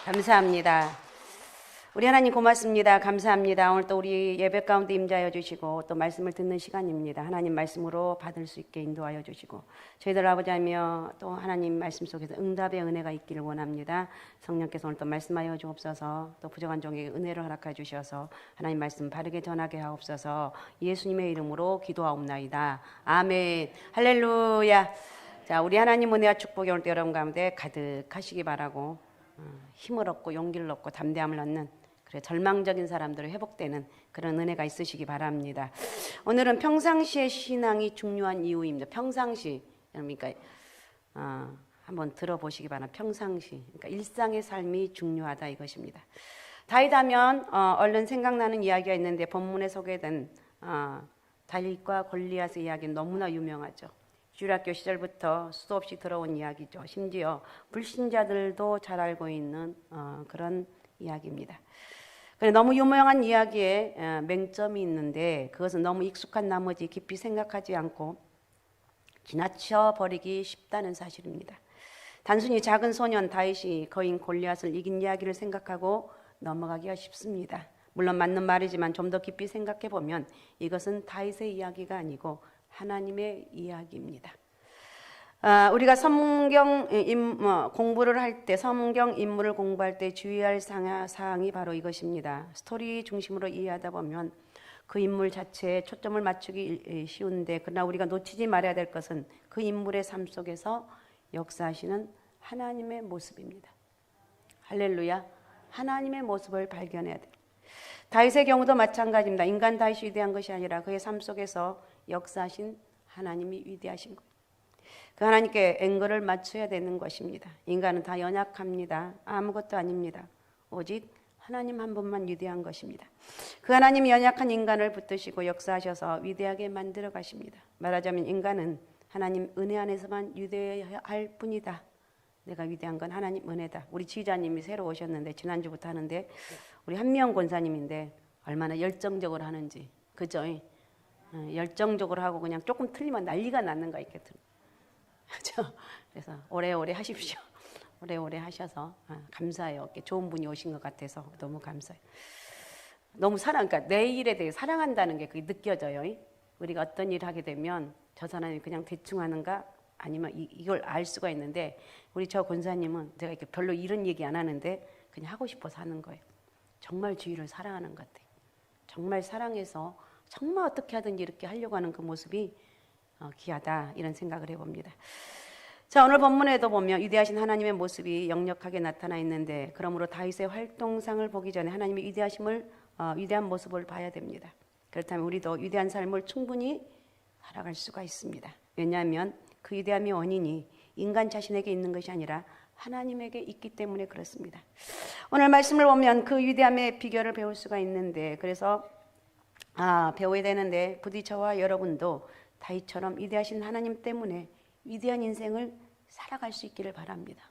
감사합니다. 우리 하나님 고맙습니다. 감사합니다. 오늘 또 우리 예배 가운데 임자여 주시고 또 말씀을 듣는 시간입니다. 하나님 말씀으로 받을 수 있게 인도하여 주시고 저희들 아버지하며 또 하나님 말씀 속에서 응답의 은혜가 있기를 원합니다. 성령께서 오늘 또 말씀하여 주옵소서. 또 부족한 종에게 은혜를 허락해 주셔서 하나님 말씀 바르게 전하게 하옵소서. 예수님의 이름으로 기도하옵나이다. 아멘. 할렐루야. 자, 우리 하나님 은혜와 축복이 오늘 또 여러분 가운데 가득하시기 바라고 힘을 얻고 용기를 얻고 담대함을 얻는 그래 절망적인 사람들을 회복되는 그런 은혜가 있으시기 바랍니다. 오늘은 평상시의 신앙이 중요한 이유입니다. 평상시 그러니까 한번 들어보시기 바랍니다. 평상시 그러니까 일상의 삶이 중요하다 이것입니다. 다윗하면 얼른 생각나는 이야기가 있는데 본문에 소개된 다윗과 골리앗의 이야기는 너무나 유명하죠. 주일학교 시절부터 수도 없이 들어온 이야기죠. 심지어 불신자들도 잘 알고 있는 그런 이야기입니다. 너무 유명한 이야기에 맹점이 있는데 그것은 너무 익숙한 나머지 깊이 생각하지 않고 지나쳐 버리기 쉽다는 사실입니다. 단순히 작은 소년 다윗이 거인 골리앗을 이긴 이야기를 생각하고 넘어가기가 쉽습니다. 물론 맞는 말이지만 좀 더 깊이 생각해 보면 이것은 다윗의 이야기가 아니고 하나님의 이야기입니다. 우리가 성경 공부를 할 때 성경 인물을 공부할 때 주의할 사항이 바로 이것입니다. 스토리 중심으로 이해하다 보면 그 인물 자체에 초점을 맞추기 쉬운데 그러나 우리가 놓치지 말아야 될 것은 그 인물의 삶 속에서 역사하시는 하나님의 모습입니다. 할렐루야. 하나님의 모습을 발견해야 돼요. 다윗의 경우도 마찬가지입니다. 인간 다윗이 위대한 것이 아니라 그의 삶 속에서 역사하신 하나님이 위대하신 것. 그 하나님께 앵글을 맞춰야 되는 것입니다. 인간은 다 연약합니다. 아무것도 아닙니다. 오직 하나님 한 분만 위대한 것입니다. 그 하나님이 연약한 인간을 붙드시고 역사하셔서 위대하게 만들어 가십니다. 말하자면 인간은 하나님 은혜 안에서만 위대할 뿐이다. 내가 위대한 건 하나님 은혜다. 우리 지휘자님이 새로 오셨는데 지난주부터 하는데 우리 한미영 권사님인데 얼마나 열정적으로 하는지 그죠? 열정적으로 하고 그냥 조금 틀리면 난리가 나는 거 있겠죠. 그래서 오래오래 하십시오. 오래오래 하셔서 감사해요. 좋은 분이 오신 것 같아서 너무 감사해요. 너무 그러니까 내 일에 대해 사랑한다는 게 그게 느껴져요. 우리가 어떤 일을 하게 되면 저 사람이 그냥 대충 하는가 아니면 이걸 알 수가 있는데 우리 저 권사님은 제가 이렇게 별로 이런 얘기 안 하는데 그냥 하고 싶어서 하는 거예요. 정말 주위를 사랑하는 것 같아요. 정말 사랑해서 정말 어떻게 하든지 이렇게 하려고 하는 그 모습이 귀하다 이런 생각을 해봅니다. 자, 오늘 본문에도 보면 위대하신 하나님의 모습이 역력하게 나타나 있는데 그러므로 다윗의 활동상을 보기 전에 하나님의 위대한 모습을 봐야 됩니다. 그렇다면 우리도 위대한 삶을 충분히 살아갈 수가 있습니다. 왜냐하면 그 위대함의 원인이 인간 자신에게 있는 것이 아니라 하나님에게 있기 때문에 그렇습니다. 오늘 말씀을 보면 그 위대함의 비결을 배울 수가 있는데 그래서 배워야 되는데 부디 저와 여러분도 다윗처럼 위대하신 하나님 때문에 위대한 인생을 살아갈 수 있기를 바랍니다.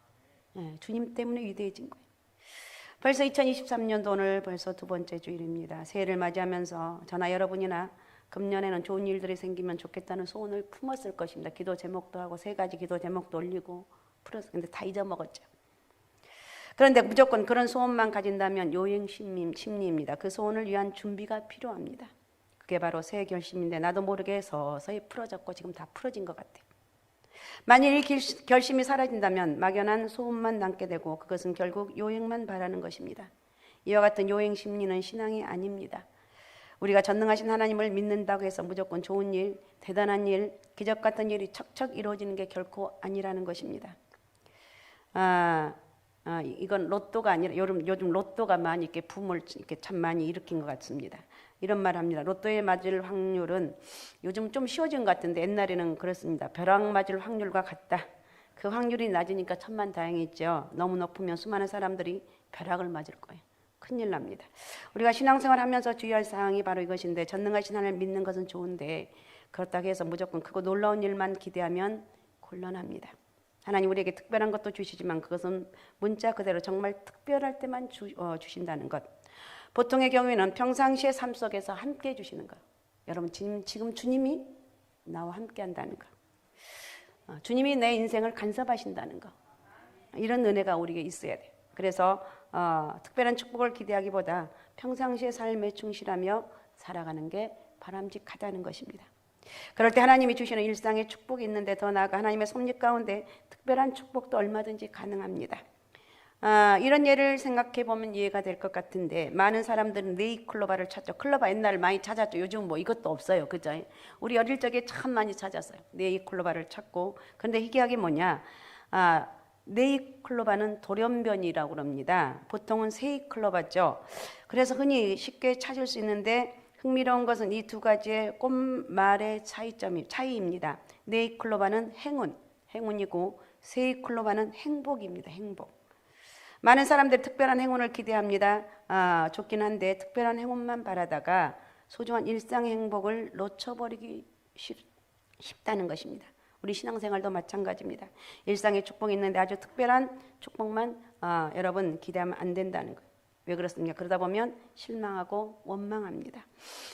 주님 때문에 위대해진 거예요. 벌써 2023년도 오늘 벌써 두 번째 주일입니다. 새해를 맞이하면서 저나 여러분이나 금년에는 좋은 일들이 생기면 좋겠다는 소원을 품었을 것입니다. 기도 제목도 하고 3가지 기도 제목도 올리고 풀어서 근데 다 잊어먹었죠. 그런데 무조건 그런 소원만 가진다면 요행 심리입니다. 그 소원을 위한 준비가 필요합니다. 그게 바로 새해 결심인데 나도 모르게 서서히 풀어졌고 지금 다 풀어진 것 같아요. 만일 이 결심이 사라진다면 막연한 소원만 남게 되고 그것은 결국 요행만 바라는 것입니다. 이와 같은 요행 심리는 신앙이 아닙니다. 우리가 전능하신 하나님을 믿는다고 해서 무조건 좋은 일, 대단한 일, 기적 같은 일이 척척 이루어지는 게 결코 아니라는 것입니다. 이건 로또가 아니라 요즘 로또가 많이 이렇게 붐을 이렇게 참 많이 일으킨 것 같습니다. 이런 말 합니다. 로또에 맞을 확률은 요즘 좀 쉬워진 것 같은데 옛날에는 그렇습니다. 벼락 맞을 확률과 같다. 그 확률이 낮으니까 천만다행이죠. 너무 높으면 수많은 사람들이 벼락을 맞을 거예요. 큰일 납니다. 우리가 신앙생활 하면서 주의할 사항이 바로 이것인데 전능하신 하나님을 믿는 것은 좋은데 그렇다고 해서 무조건 크고 놀라운 일만 기대하면 곤란합니다. 하나님 우리에게 특별한 것도 주시지만 그것은 문자 그대로 정말 특별할 때만 주신다는 것. 보통의 경우에는 평상시의 삶 속에서 함께 해주시는 것. 여러분 지금 주님이 나와 함께 한다는 것. 주님이 내 인생을 간섭하신다는 것. 이런 은혜가 우리에게 있어야 돼요. 그래서 특별한 축복을 기대하기보다 평상시의 삶에 충실하며 살아가는 게 바람직하다는 것입니다. 그럴 때 하나님이 주시는 일상의 축복이 있는데 더 나아가 하나님의 섭리 가운데 특별한 축복도 얼마든지 가능합니다. 이런 예를 생각해 보면 이해가 될 것 같은데, 많은 사람들은 네이클로바를 찾죠. 클로바 옛날 많이 찾았죠. 요즘 뭐 이것도 없어요. 그죠? 우리 어릴 적에 참 많이 찾았어요. 네이클로바를 찾고. 그런데 희귀하게 뭐냐? 네이클로바는 돌연변이라고 합니다. 보통은 세이클로바죠. 그래서 흔히 쉽게 찾을 수 있는데 흥미로운 것은 이 두 가지의 꽃말의 차이입니다. 네이클로바는 행운이고 세이클로바는 행복입니다. 행복. 많은 사람들이 특별한 행운을 기대합니다. 좋긴 한데 특별한 행운만 바라다가 소중한 일상의 행복을 놓쳐버리기 쉽다는 것입니다. 우리 신앙생활도 마찬가지입니다. 일상에 축복이 있는데 아주 특별한 축복만 여러분 기대하면 안 된다는 거예요. 왜 그렇습니까? 그러다 보면 실망하고 원망합니다.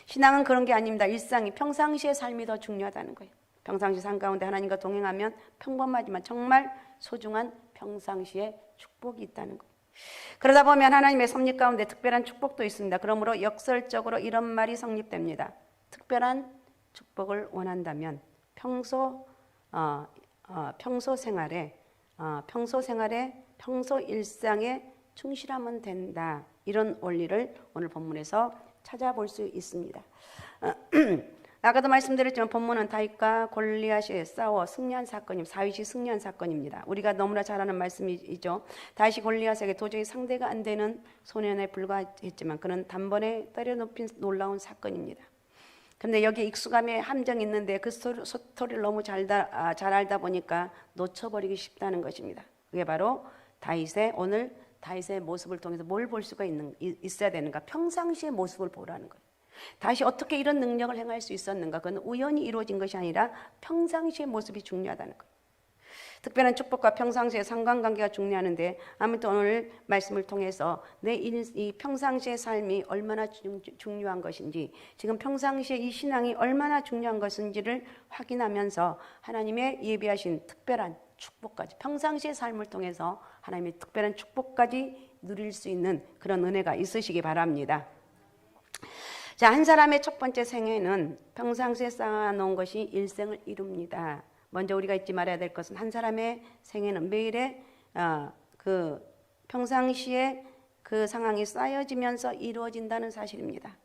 신앙은 그런 게 아닙니다. 일상이 평상시의 삶이 더 중요하다는 거예요. 평상시 삶 가운데 하나님과 동행하면 평범하지만 정말 소중한 평상시의 축복이 있다는 거예요. 그러다 보면 하나님의 섭리 가운데 특별한 축복도 있습니다. 그러므로 역설적으로 이런 말이 성립됩니다. 특별한 축복을 원한다면 평소 생활에 평소 일상에 충실하면 된다. 이런 원리를 오늘 본문에서 찾아볼 수 있습니다. 아까도 말씀드렸지만 본문은 다윗과 골리앗이 싸워 승리한 사건입니다. 다윗이 승리한 사건입니다. 우리가 너무나 잘 아는 말씀이죠. 다윗이 골리앗에게 도저히 상대가 안 되는 소년에 불과했지만 그는 단번에 때려눕힌 놀라운 사건입니다. 그런데 여기 익숙함의 함정이 있는데 그 스토리를 너무 잘 알다 보니까 놓쳐버리기 쉽다는 것입니다. 그게 바로 오늘 다윗의 모습을 통해서 뭘 볼 수가 있어야 되는가? 평상시의 모습을 보라는 거예요. 다시 어떻게 이런 능력을 행할 수 있었는가? 그건 우연히 이루어진 것이 아니라 평상시의 모습이 중요하다는 거예요. 특별한 축복과 평상시의 상관관계가 중요하는데 아무튼 오늘 말씀을 통해서 이 평상시의 삶이 얼마나 중요한 것인지, 지금 평상시에 이 신앙이 얼마나 중요한 것인지를 확인하면서 하나님의 예비하신 특별한 축복까지, 평상시의 삶을 통해서 하나님의 특별한 축복까지 누릴 수 있는 그런 은혜가 있으시기 바랍니다. 자, 한 사람의 첫 번째 생애는 평상시에 쌓아놓은 것이 일생을 이룹니다. 먼저 우리가 잊지 말아야 될 것은 한 사람의 생애는 매일의 평상시에 그 상황이 쌓여지면서 이루어진다는 사실입니다.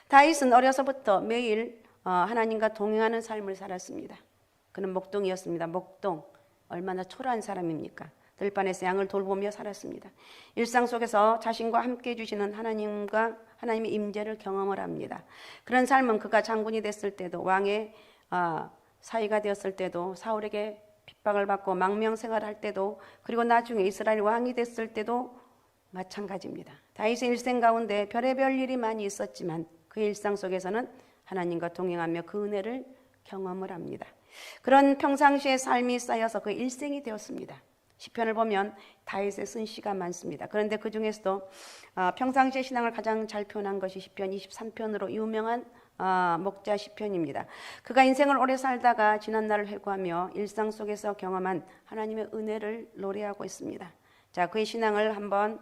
다윗은 어려서부터 매일 하나님과 동행하는 삶을 살았습니다. 그는 목동이었습니다. 목동. 얼마나 초라한 사람입니까? 들판에서 양을 돌보며 살았습니다. 일상 속에서 자신과 함께 해주시는 하나님의 임재를 경험을 합니다. 그런 삶은 그가 장군이 됐을 때도, 왕의 사위가 되었을 때도, 사울에게 핍박을 받고 망명생활을 할 때도, 그리고 나중에 이스라엘 왕이 됐을 때도 마찬가지입니다. 다윗의 일생 가운데 별의별 일이 많이 있었지만 그 일상 속에서는 하나님과 동행하며 그 은혜를 경험을 합니다. 그런 평상시의 삶이 쌓여서 그 일생이 되었습니다. 시편을 보면 다윗의 쓴 시가 많습니다. 그런데 그 중에서도 평상시의 신앙을 가장 잘 표현한 것이 시편 23편으로 유명한 목자 시편입니다. 그가 인생을 오래 살다가 지난 날을 회고하며 일상 속에서 경험한 하나님의 은혜를 노래하고 있습니다. 자, 그의 신앙을 한번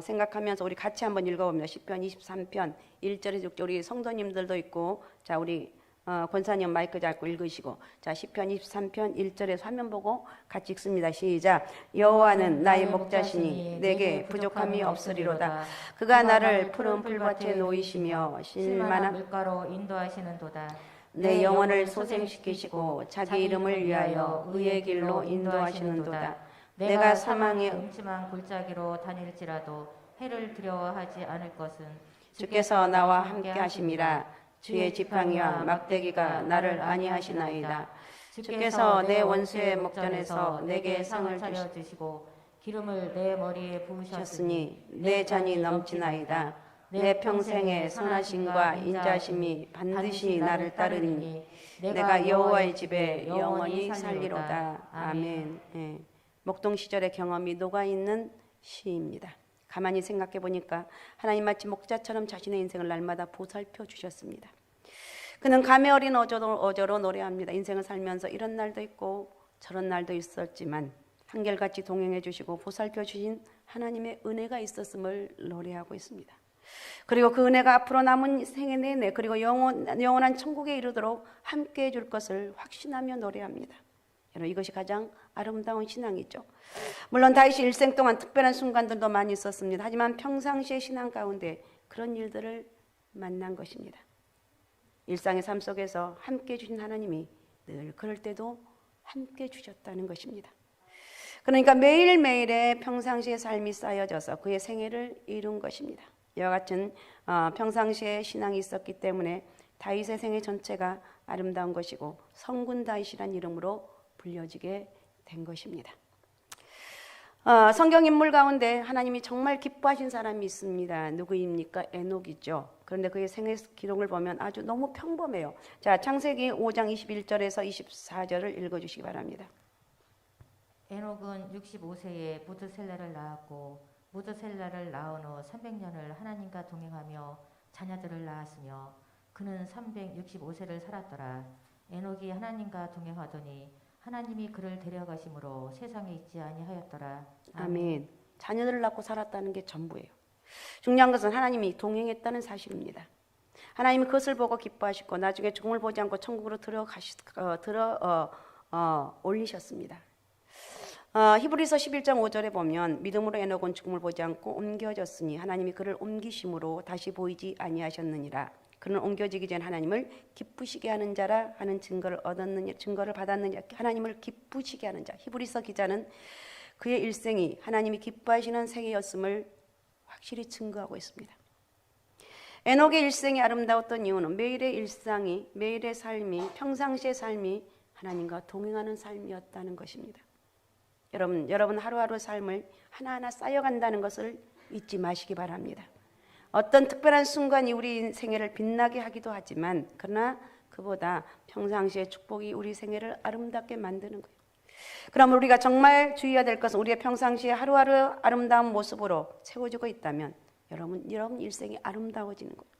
생각하면서 우리 같이 한번 읽어봅니다. 시편 23편 1절에서 6절, 우리 성도님들도 있고, 자, 우리 권사님 마이크 잡고 읽으시고, 자, 시편 23편 1절에서 화면 보고 같이 읽습니다. 시작. 여호와는 나의 목자시니 내게 부족함이 없으리로다. 그가 나를 푸른 풀밭에 놓이시며 실만한 물가로 인도하시는도다. 내 영혼을 소생시키시고 자기 이름을 위하여 의의 길로 인도하시는도다. 내가 사망의 음침한 골짜기로 다닐지라도 해를 두려워하지 않을 것은 주께서 나와 함께 하심이라. 주의 지팡이와 막대기가 나를 안위하시나이다. 주께서 내 원수의 목전에서 내게 상을 차려주시고 기름을 내 머리에 부으셨으니 주셨으니 내 잔이 넘치나이다. 내 평생의 선하심과 인자심이 반드시 나를 따르니 내가 여호와의 집에 영원히 살리로다. 아멘. 예. 목동 시절의 경험이 녹아있는 시입니다. 가만히 생각해 보니까 하나님 마치 목자처럼 자신의 인생을 날마다 보살펴 주셨습니다. 그는 감회 어린 어조로 노래합니다. 인생을 살면서 이런 날도 있고 저런 날도 있었지만 한결같이 동행해 주시고 보살펴 주신 하나님의 은혜가 있었음을 노래하고 있습니다. 그리고 그 은혜가 앞으로 남은 생애 내내 그리고 영원한 천국에 이르도록 함께 해줄 것을 확신하며 노래합니다. 여러분, 이것이 가장 아름다운 신앙이죠. 물론 다윗이 일생 동안 특별한 순간들도 많이 있었습니다. 하지만 평상시의 신앙 가운데 그런 일들을 만난 것입니다. 일상의 삶 속에서 함께 해주신 하나님이 늘 그럴 때도 함께 주셨다는 것입니다. 그러니까 매일매일의 평상시의 삶이 쌓여져서 그의 생애를 이룬 것입니다. 이와 같은 평상시의 신앙이 있었기 때문에 다윗의 생애 전체가 아름다운 것이고 성군 다윗이란 이름으로 불려지게 된 것입니다. 성경 인물 가운데 하나님이 정말 기뻐하신 사람이 있습니다. 누구입니까? 에녹이죠. 그런데 그의 생애 기록을 보면 아주 너무 평범해요. 자, 창세기 5장 21절에서 24절을 읽어주시기 바랍니다. 에녹은 65세에 무드셀라를 낳았고 무드셀라를 낳은 후 300년을 하나님과 동행하며 자녀들을 낳았으며 그는 365세를 살았더라. 에녹이 하나님과 동행하더니 하나님이 그를 데려가심으로 세상에 있지 아니하였더라. 아멘. 자녀들을 낳고 살았다는 게 전부예요. 중요한 것은 하나님이 동행했다는 사실입니다. 하나님이 그것을 보고 기뻐하시고 나중에 죽음을 보지 않고 천국으로 올리셨습니다. 히브리서 11장 5절에 보면 믿음으로 에녹은 죽음을 보지 않고 옮겨졌으니 하나님이 그를 옮기심으로 다시 보이지 아니하셨느니라. 그는 옮겨지기 전 하나님을 기쁘시게 하는 자라 하는 증거를 받았느냐. 하나님을 기쁘시게 하는 자. 히브리서 기자는 그의 일생이 하나님이 기뻐하시는 생애였음을 확실히 증거하고 있습니다. 에녹의 일생이 아름다웠던 이유는 매일의 일상이, 매일의 삶이, 평상시의 삶이 하나님과 동행하는 삶이었다는 것입니다. 여러분 하루하루 삶을 하나하나 쌓여간다는 것을 잊지 마시기 바랍니다. 어떤 특별한 순간이 우리 생애를 빛나게 하기도 하지만 그러나 그보다 평상시의 축복이 우리 생애를 아름답게 만드는 거예요. 그럼 우리가 정말 주의해야 될 것은 우리의 평상시에 하루하루 아름다운 모습으로 채워지고 있다면 여러분 일생이 아름다워지는 거예요.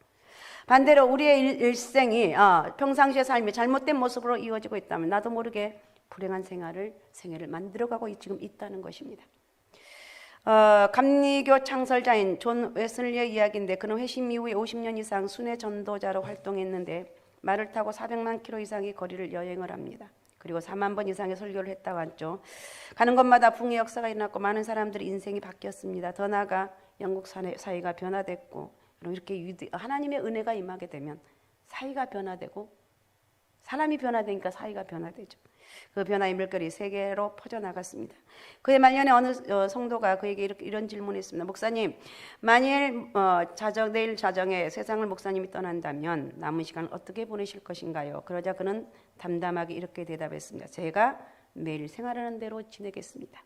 반대로 우리의 일생이 평상시의 삶이 잘못된 모습으로 이어지고 있다면 나도 모르게 불행한 생애를 만들어가고 지금 있다는 것입니다. 감리교 창설자인 존 웨슬리의 이야기인데 그는 회심 이후에 50년 이상 순회 전도자로 활동했는데 말을 타고 400만 킬로 이상의 거리를 여행을 합니다. 그리고 4만 번 이상의 설교를 했다고 하죠. 가는 곳마다 붕의 역사가 일어났고 많은 사람들의 인생이 바뀌었습니다. 더 나아가 영국 사회가 변화됐고 이렇게 하나님의 은혜가 임하게 되면 사회가 변화되고 사람이 변화되니까 사회가 변화되죠. 그 변화의 물결이 세계로 퍼져나갔습니다. 그의 말년에 어느 성도가 그에게 이런 질문을 했습니다. 목사님, 만일 내일 자정에 세상을 목사님이 떠난다면 남은 시간을 어떻게 보내실 것인가요? 그러자 그는 담담하게 이렇게 대답했습니다. 제가 매일 생활하는 대로 지내겠습니다.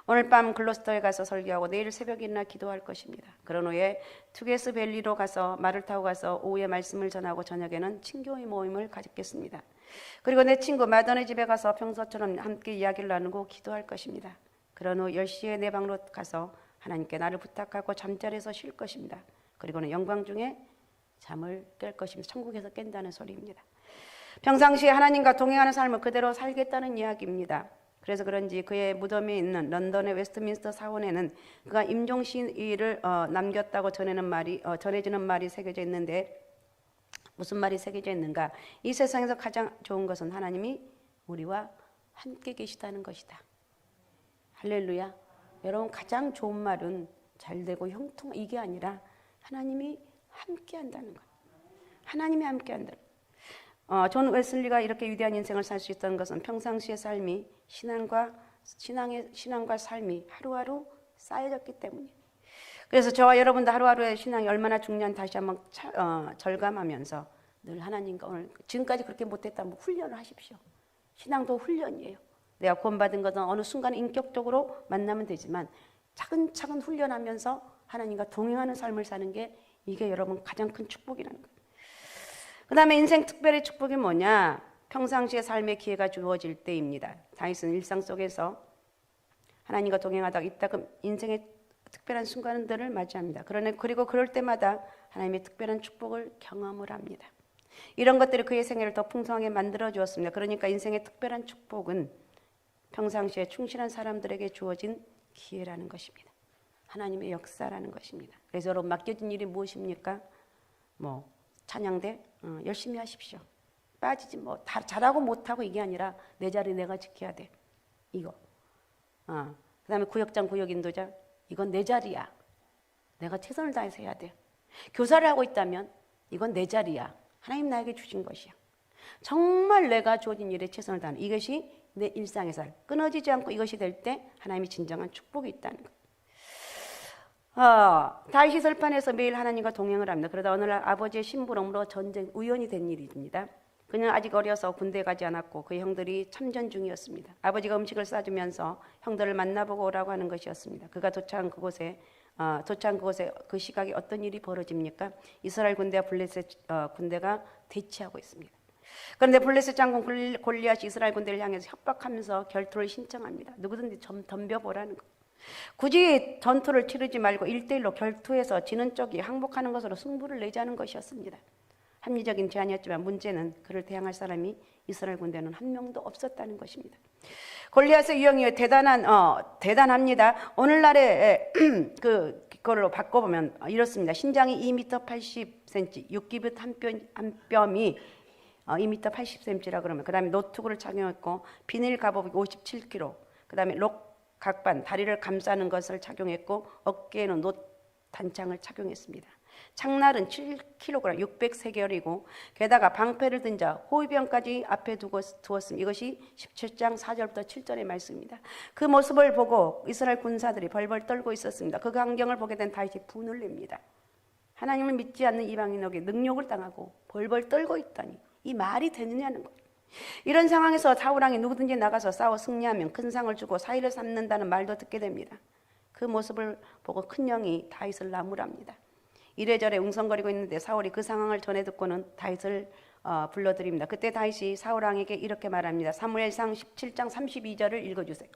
오늘 밤 글로스터에 가서 설교하고 내일 새벽에 일어나 기도할 것입니다. 그런 후에 투게스 밸리로 가서 말을 타고 가서 오후에 말씀을 전하고 저녁에는 친교의 모임을 가졌겠습니다. 그리고 내 친구 마던의 집에 가서 평소처럼 함께 이야기를 나누고 기도할 것입니다. 그런 후 10시에 내 방으로 가서 하나님께 나를 부탁하고 잠자리에서 쉴 것입니다. 그리고는 영광 중에 잠을 깰 것입니다. 천국에서 깬다는 소리입니다. 평상시에 하나님과 동행하는 삶을 그대로 살겠다는 이야기입니다. 그래서 그런지 그의 무덤에 있는 런던의 웨스트민스터 사원에는 그가 임종시를 남겼다고 전해지는 말이 새겨져 있는데 무슨 말이 새겨져 있는가? 이 세상에서 가장 좋은 것은 하나님이 우리와 함께 계시다는 것이다. 할렐루야. 여러분 가장 좋은 말은 잘되고 형통 이게 아니라 하나님이 함께 한다는 것. 하나님이 함께 한다는 것. 존 웨슬리가 이렇게 위대한 인생을 살 수 있다는 것은 평상시의 삶이 신앙과 삶이 하루하루 쌓여졌기 때문이에요. 그래서 저와 여러분도 하루하루의 신앙이 얼마나 중요한지 다시 한번 절감하면서 늘 하나님과 오늘 지금까지 그렇게 못했다면 훈련을 하십시오. 신앙도 훈련이에요. 내가 구원받은 것은 어느 순간 인격적으로 만나면 되지만 차근차근 훈련하면서 하나님과 동행하는 삶을 사는 게 이게 여러분 가장 큰 축복이라는 거예요. 그 다음에 인생 특별히 축복이 뭐냐? 평상시의 삶의 기회가 주어질 때입니다. 다윗은 일상 속에서 하나님과 동행하다가 이따금 인생의 특별한 순간들을 맞이합니다. 그리고 그럴 때마다 하나님의 특별한 축복을 경험을 합니다. 이런 것들이 그의 생애를 더 풍성하게 만들어 주었습니다. 그러니까 인생의 특별한 축복은 평상시에 충실한 사람들에게 주어진 기회라는 것입니다. 하나님의 역사라는 것입니다. 그래서 여러분 맡겨진 일이 무엇입니까? 뭐 찬양대 열심히 하십시오. 빠지지 뭐 다 잘하고 못하고 이게 아니라 내 자리 내가 지켜야 돼. 이거. 그다음에 구역장 구역인도자 이건 내 자리야. 내가 최선을 다해서 해야 돼. 교사를 하고 있다면 이건 내 자리야. 하나님 나에게 주신 것이야. 정말 내가 주어진 일에 최선을 다하는 이것이 내 일상의 살. 끊어지지 않고 이것이 될 때 하나님이 진정한 축복이 있다는 것. 다윗이 설판에서 매일 하나님과 동행을 합니다. 그러다 어느 날 아버지의 심부름으로 전쟁 우연히 된 일입니다. 그는 아직 어려서 군대에 가지 않았고 그의 형들이 참전 중이었습니다. 아버지가 음식을 싸주면서 형들을 만나보고 오라고 하는 것이었습니다. 그가 도착한 그곳에 그 시각에 어떤 일이 벌어집니까? 이스라엘 군대와 블레셋 군대가 대치하고 있습니다. 그런데 블레셋 장군 골리앗이 이스라엘 군대를 향해서 협박하면서 결투를 신청합니다. 누구든지 좀 덤벼보라는 것. 굳이 전투를 치르지 말고 1대1로 결투해서 지는 쪽이 항복하는 것으로 승부를 내자는 것이었습니다. 합리적인 제안이었지만 문제는 그를 대항할 사람이 이스라엘 군대는 한 명도 없었다는 것입니다. 골리앗의 유형이 대단합니다. 오늘날의 그걸로 바꿔보면 이렇습니다. 신장이 2m 80cm, 6기빗 한 뼘이 2m 80cm라 그러면 그 다음에 노트구를 착용했고 비닐 갑옷이 57kg, 그 다음에 록 각반 다리를 감싸는 것을 착용했고 어깨에는 놋 단창을 착용했습니다. 창날은 7kg, 603개월이고 게다가 방패를 든 자 호위병까지 앞에 두었습니다. 이것이 17장 4절부터 7절의 말씀입니다. 그 모습을 보고 이스라엘 군사들이 벌벌 떨고 있었습니다. 그 광경을 보게 된 다윗이 분을 냅니다. 하나님을 믿지 않는 이방인에게 능욕을 당하고 벌벌 떨고 있다니 이 말이 되느냐는 거예요. 이런 상황에서 사울왕이 누구든지 나가서 싸워 승리하면 큰 상을 주고 사위를 삼는다는 말도 듣게 됩니다. 그 모습을 보고 큰 영이 다윗을 나무랍니다. 이래저래 웅성거리고 있는데 사울이 그 상황을 전해 듣고는 다윗을 불러드립니다. 그때 다윗이 사울왕에게 이렇게 말합니다. 사무엘상 17장 32절을 읽어주세요.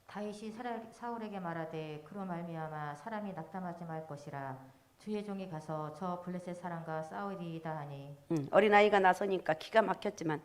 다윗이 사울에게 말하되 그로 말미암아 사람이 낙담하지 말 것이라 주의 종이 가서 저 블레셋 사람과 싸우리이다 하니. 어린아이가 나서니까 기가 막혔지만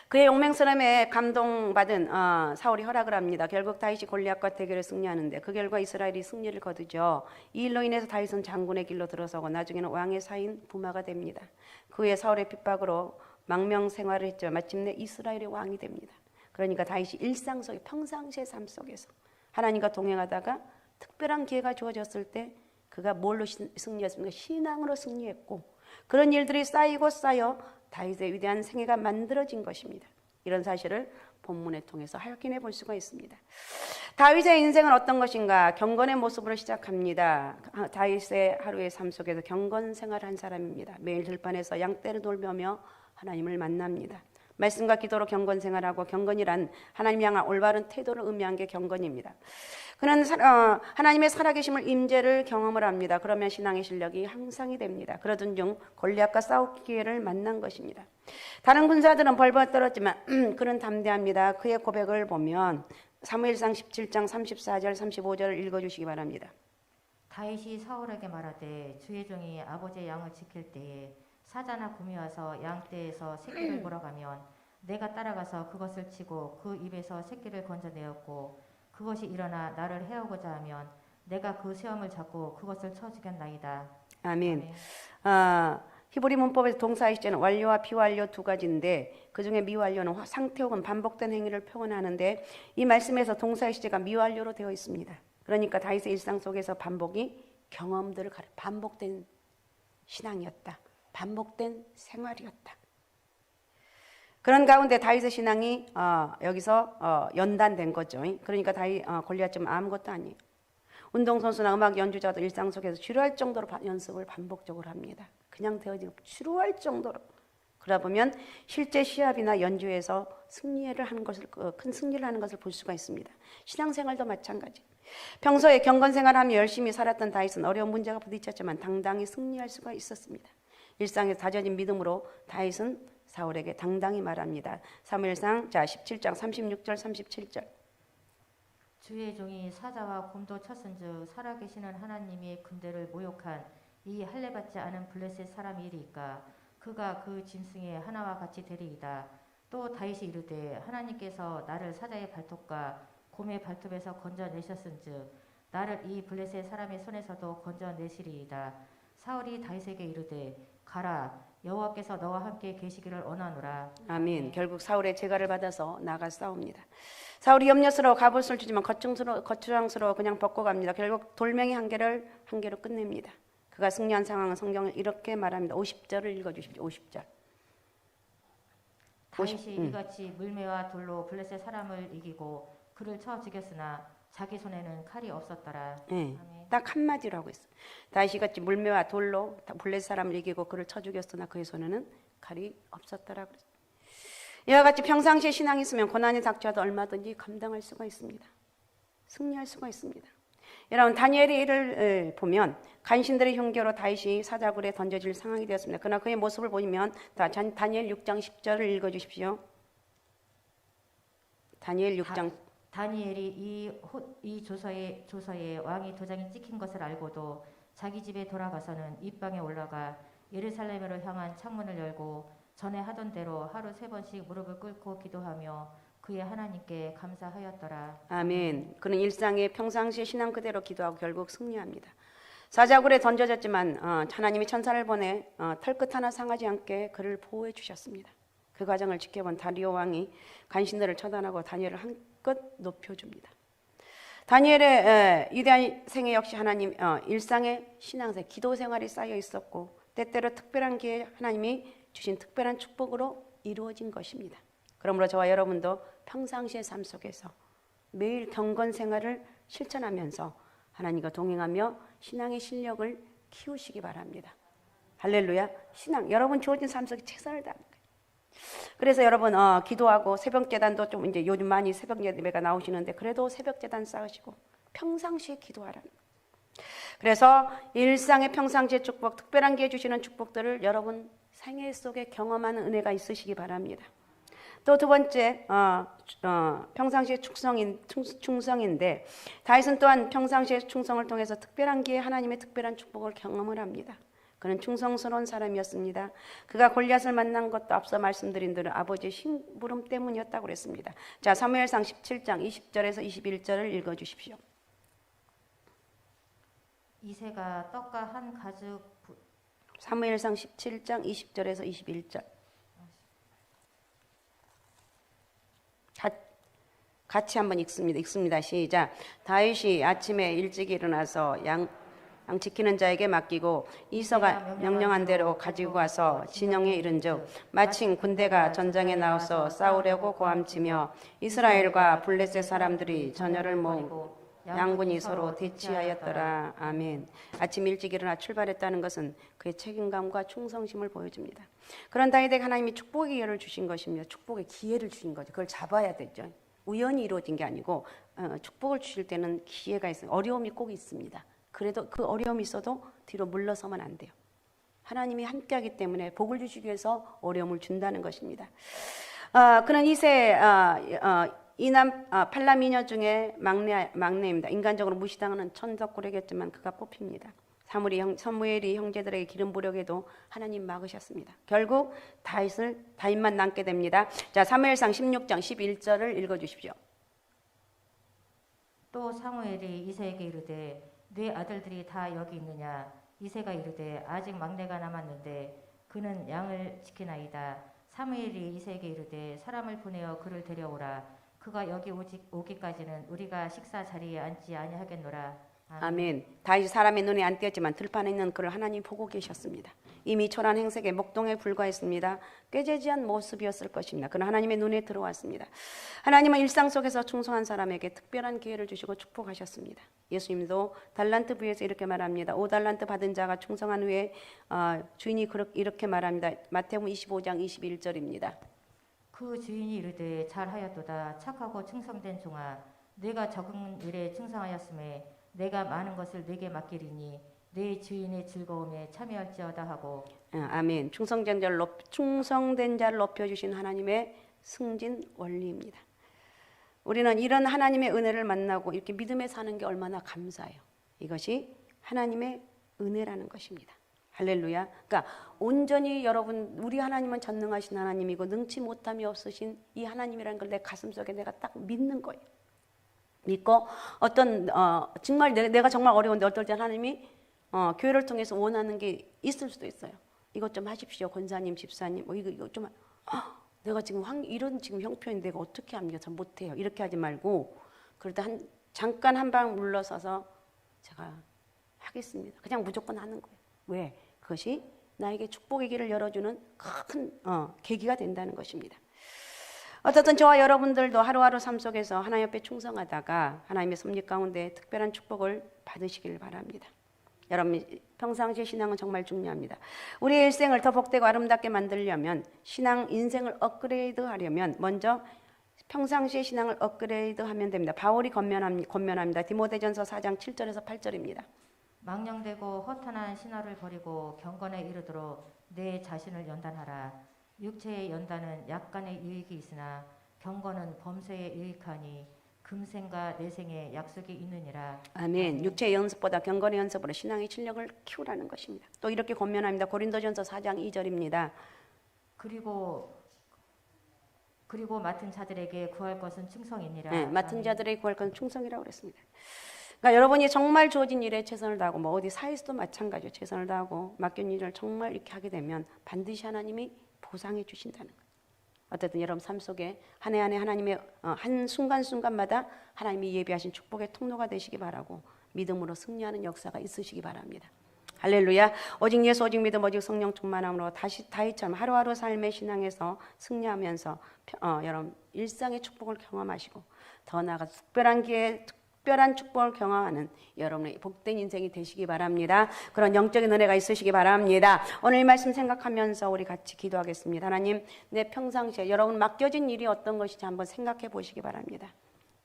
그의 용맹스러움에 감동받은 사울이 허락을 합니다. 결국 다윗이 골리앗과 대결을 승리하는데 그 결과 이스라엘이 승리를 거두죠. 이 일로 인해서 다윗은 장군의 길로 들어서고 나중에는 왕의 사인 부마가 됩니다. 그 후에 사울의 핍박으로 망명 생활을 했죠. 마침내 이스라엘의 왕이 됩니다. 그러니까 다윗이 일상 속에 평상시의 삶 속에서 하나님과 동행하다가 특별한 기회가 주어졌을 때 그가 뭘로 승리했습니까? 신앙으로 승리했고 그런 일들이 쌓이고 쌓여 다윗의 위대한 생애가 만들어진 것입니다. 이런 사실을 본문을 통해서 확인해 볼 수가 있습니다. 다윗의 인생은 어떤 것인가? 경건의 모습으로 시작합니다. 다윗의 하루의 삶 속에서 경건 생활한 사람입니다. 매일 들판에서 양떼를 돌보며 하나님을 만납니다. 말씀과 기도로 경건 생활하고 경건이란 하나님 향한 올바른 태도를 의미한 게 경건입니다. 그는 하나님의 살아계심을 임재를 경험을 합니다. 그러면 신앙의 실력이 향상이 됩니다. 그러던 중 골리앗과 싸울 기회를 만난 것입니다. 다른 군사들은 벌벌 떨었지만 그는 담대합니다. 그의 고백을 보면 사무엘상 17장 34절 35절을 읽어주시기 바랍니다. 다윗이 사울에게 말하되 주의 종이 아버지의 양을 지킬 때에 사자나 곰이 와서 양떼에서 새끼를 몰아가면 내가 따라가서 그것을 치고 그 입에서 새끼를 건져내었고 그것이 일어나 나를 해오고자 하면 내가 그 수염을 잡고 그것을 쳐 죽였나이다. 아멘. 히브리 문법에서 동사의 시제는 완료와 비완료 두 가지인데 그중에 미완료는 상태 혹은 반복된 행위를 표현하는데 이 말씀에서 동사의 시제가 미완료로 되어 있습니다. 그러니까 다윗의 일상 속에서 반복이 경험들을 반복된 신앙이었다. 반복된 생활이었다. 그런 가운데 다윗의 신앙이 여기서 연단된 거죠. 그러니까 골리앗쯤 아무것도 아니에요. 운동선수나 음악 연주자도 일상 속에서 지루할 정도로 연습을 반복적으로 합니다. 그냥 되어지고 지루할 정도로. 그러다 보면 실제 시합이나 연주에서 큰 승리를 하는 것을 볼 수가 있습니다. 신앙생활도 마찬가지. 평소에 경건생활하며 열심히 살았던 다윗은 어려운 문제가 부딪혔지만 당당히 승리할 수가 있었습니다. 일상에서 다져진 믿음으로 다윗은 사울에게 당당히 말합니다. 사무엘상 17장 36절 37절. 주의 종이 사자와 곰도 쳤은즉 살아계시는 하나님의 군대를 모욕한 이 할례받지 않은 블레셋 사람이리까 그가 그 짐승의 하나와 같이 되리이다. 또 다윗이 이르되 하나님께서 나를 사자의 발톱과 곰의 발톱에서 건져내셨은즉 나를 이 블레셋 사람의 손에서도 건져내시리이다. 사울이 다윗에게 이르되 가라 여호와께서 너와 함께 계시기를 원하노라. 아멘. 결국 사울의 제가를 받아서 나가 싸웁니다. 사울이 염려스러워 갑옷을 주지만 거추장스러워 그냥 벗고 갑니다. 결국 돌멩이 한 개로 끝냅니다. 그가 승리한 상황은 성경을 이렇게 말합니다. 50절을 읽어주십시오. 50절. 다윗이 이같이 물매와 돌로 블레셋 사람을 이기고 그를 쳐 죽였으나 자기 손에는 칼이 없었더라. 네, 아멘. 딱 한마디로 하고 있어요. 다윗이 같이 물매와 돌로 블레셋 사람을 이기고 그를 쳐 죽였으나 그의 손에는 칼이 없었더라. 이와 같이 평상시에 신앙이 있으면 고난이 닥쳐도 얼마든지 감당할 수가 있습니다. 승리할 수가 있습니다. 여러분 다니엘의 일을 보면 간신들의 흉계로 다윗이 사자굴에 던져질 상황이 되었습니다. 그러나 그의 모습을 보면 다니엘 6장 10절을 읽어주십시오. 다니엘 6장 다니엘이 이 조서에 왕이 도장이 찍힌 것을 알고도 자기 집에 돌아가서는 입방에 올라가 예루살렘으로 향한 창문을 열고 전에 하던 대로 하루 3번씩 무릎을 꿇고 기도하며 그의 하나님께 감사하였더라. 아멘. 그는 일상의 평상시의 신앙 그대로 기도하고 결국 승리합니다. 사자굴에 던져졌지만 하나님이 천사를 보내 털끝 하나 상하지 않게 그를 보호해 주셨습니다. 그 과정을 지켜본 다리오 왕이 간신들을 처단하고 다니엘을 한껏 높여줍니다. 다니엘의 위대한 생애 역시 하나님 일상의 신앙생 기도 생활이 쌓여 있었고 때때로 특별한 기회에 하나님이 주신 특별한 축복으로 이루어진 것입니다. 그러므로 저와 여러분도 평상시의 삶 속에서 매일 경건 생활을 실천하면서 하나님과 동행하며 신앙의 실력을 키우시기 바랍니다. 할렐루야. 신앙 여러분 주어진 삶 속에 최선을 다하는 거예요. 그래서 여러분 기도하고 새벽 제단도 좀 이제 요즘 많이 새벽 예배가 나오시는데 그래도 새벽 제단 쌓으시고 평상시에 기도하라는 거예요. 그래서 일상의 평상시의 축복, 특별한 기회 주시는 축복들을 여러분 생애 속에 경험하는 은혜가 있으시기 바랍니다. 또 두 번째 평상시의 충성인데 다윗은 또한 평상시의 충성을 통해서 특별한 기회에 하나님의 특별한 축복을 경험을 합니다. 그는 충성스러운 사람이었습니다. 그가 골리앗을 만난 것도 앞서 말씀드린 대로 아버지의 심부름 때문이었다고 그랬습니다. 자, 사무엘상 17장 20절에서 21절을 읽어주십시오. 이새가 떡과 한 가죽 사무엘상 17장 20절에서 21절. 같이 한번 읽습니다. 시작. 다윗이 아침에 일찍 일어나서 양 지키는 자에게 맡기고 이서가 명령한 대로 가지고 와서 진영에 이른즉 마침 군대가 전장에 나와서 싸우려고 고함치며 이스라엘과 블레셋 사람들이 전열을 모으고 양군이 서로 대치하였더라. 아멘. 아침 일찍 일어나 출발했다는 것은 그의 책임감과 충성심을 보여줍니다. 그런 다윗에게 하나님이 축복의 기회를 주신 것입니다. 축복의 기회를 주신 거죠. 그걸 잡아야 되죠. 우연히 이루어진 게 아니고 축복을 주실 때는 기회가 있어요. 어려움이 꼭 있습니다. 그래도 그 어려움이 있어도 뒤로 물러서면 안 돼요. 하나님이 함께하기 때문에 복을 주시기 위해서 어려움을 준다는 것입니다. 그는 이세 이남 팔라미녀 중에 막내입니다. 인간적으로 무시당하는 천덕꾸러기였지만 그가 뽑힙니다. 사무엘이 형제들에게 기름 부려게도 하나님 막으셨습니다. 결국 다윗만 남게 됩니다. 자, 사무엘상 16장 11절을 읽어주십시오. 또 사무엘이 이새에게 이르되 네 아들들이 다 여기 있느냐? 이새가 이르되 아직 막내가 남았는데 그는 양을 지키나이다. 사무엘이 이새에게 이르되 사람을 보내어 그를 데려오라. 그가 여기 오기까지는 우리가 식사 자리에 앉지 아니하겠노라. 아멘. 다윗이 사람의 눈에 안 띄었지만 들판에 있는 그를 하나님 보고 계셨습니다. 이미 초라한 행색에 목동에 불과했습니다. 꾀죄지한 모습이었을 것입니다. 그러나 하나님의 눈에 들어왔습니다. 하나님은 일상 속에서 충성한 사람에게 특별한 기회를 주시고 축복하셨습니다. 예수님도 달란트 부에서 이렇게 말합니다. 5달란트 받은 자가 충성한 후에 주인이 이렇게 말합니다. 마태복음 25장 21절입니다. 그 주인이 이르되 잘하였도다. 착하고 충성된 종아, 내가 적은 일에 충성하였음에 내가 많은 것을 내게 맡기리니 내 주인의 즐거움에 참여할지어다 하고. 아멘. 충성된 자를 높여주신 하나님의 승진 원리입니다. 우리는 이런 하나님의 은혜를 만나고 이렇게 믿음에 사는 게 얼마나 감사해요. 이것이 하나님의 은혜라는 것입니다. 할렐루야. 그러니까 온전히 여러분 우리 하나님은 전능하신 하나님이고 능치 못함이 없으신 이 하나님이라는 걸 내 가슴속에 내가 딱 믿는 거예요. 믿고 어떤 정말 내가 정말 어려운데 어떨 때 하나님이 교회를 통해서 원하는 게 있을 수도 있어요. 이것 좀 하십시오. 권사님, 집사님. 이거 좀 내가 지금 이런 지금 형편인데 내가 어떻게 합니까? 전 못해요. 이렇게 하지 말고 그럴 때 잠깐 한 방 물러서서 제가 하겠습니다. 그냥 무조건 하는 거예요. 왜? 그것이 나에게 축복의 길을 열어주는 큰 계기가 된다는 것입니다. 어쨌든 저와 여러분들도 하루하루 삶 속에서 하나님 앞에 충성하다가 하나님의 섭리 가운데 특별한 축복을 받으시길 바랍니다. 여러분 평상시의 신앙은 정말 중요합니다. 우리의 일생을 더 복되고 아름답게 만들려면 신앙 인생을 업그레이드 하려면 먼저 평상시의 신앙을 업그레이드하면 됩니다. 바울이 권면합니다. 디모데전서 4장 7절에서 8절입니다. 망령되고 허탄한 신화를 버리고 경건에 이르도록 내 자신을 연단하라. 육체의 연단은 약간의 유익이 있으나 경건은 범세에 유익하니 금생과 내생에 약속이 있느니라. 아멘. 육체의 연습보다 경건의 연습으로 신앙의 실력을 키우라는 것입니다. 또 이렇게 권면합니다. 고린도전서 4장 2절입니다. 그리고 맡은 자들에게 구할 것은 충성이니라. 네, 맡은 자들에게 구할 것은 충성이라고 그랬습니다. 그러니까 여러분이 정말 주어진 일에 최선을 다하고 어디 사회에서도 마찬가지로 최선을 다하고 맡긴 일을 정말 이렇게 하게 되면 반드시 하나님이 보상해 주신다는 거예요. 어쨌든 여러분 삶 속에 한 해 한 해 하나님의 한 순간순간마다 하나님이 예비하신 축복의 통로가 되시기 바라고 믿음으로 승리하는 역사가 있으시기 바랍니다. 할렐루야. 오직 예수 오직 믿음 오직 성령 충만함으로 다윗처럼 하루하루 삶의 신앙에서 승리하면서 여러분 일상의 축복을 경험하시고 더 나아가 특별한 축복을 경험하는 여러분의 복된 인생이 되시기 바랍니다. 그런 영적인 은혜가 있으시기 바랍니다. 오늘 이 말씀 생각하면서 우리 같이 기도하겠습니다. 하나님, 내 평상시에 여러분 맡겨진 일이 어떤 것인지 한번 생각해 보시기 바랍니다.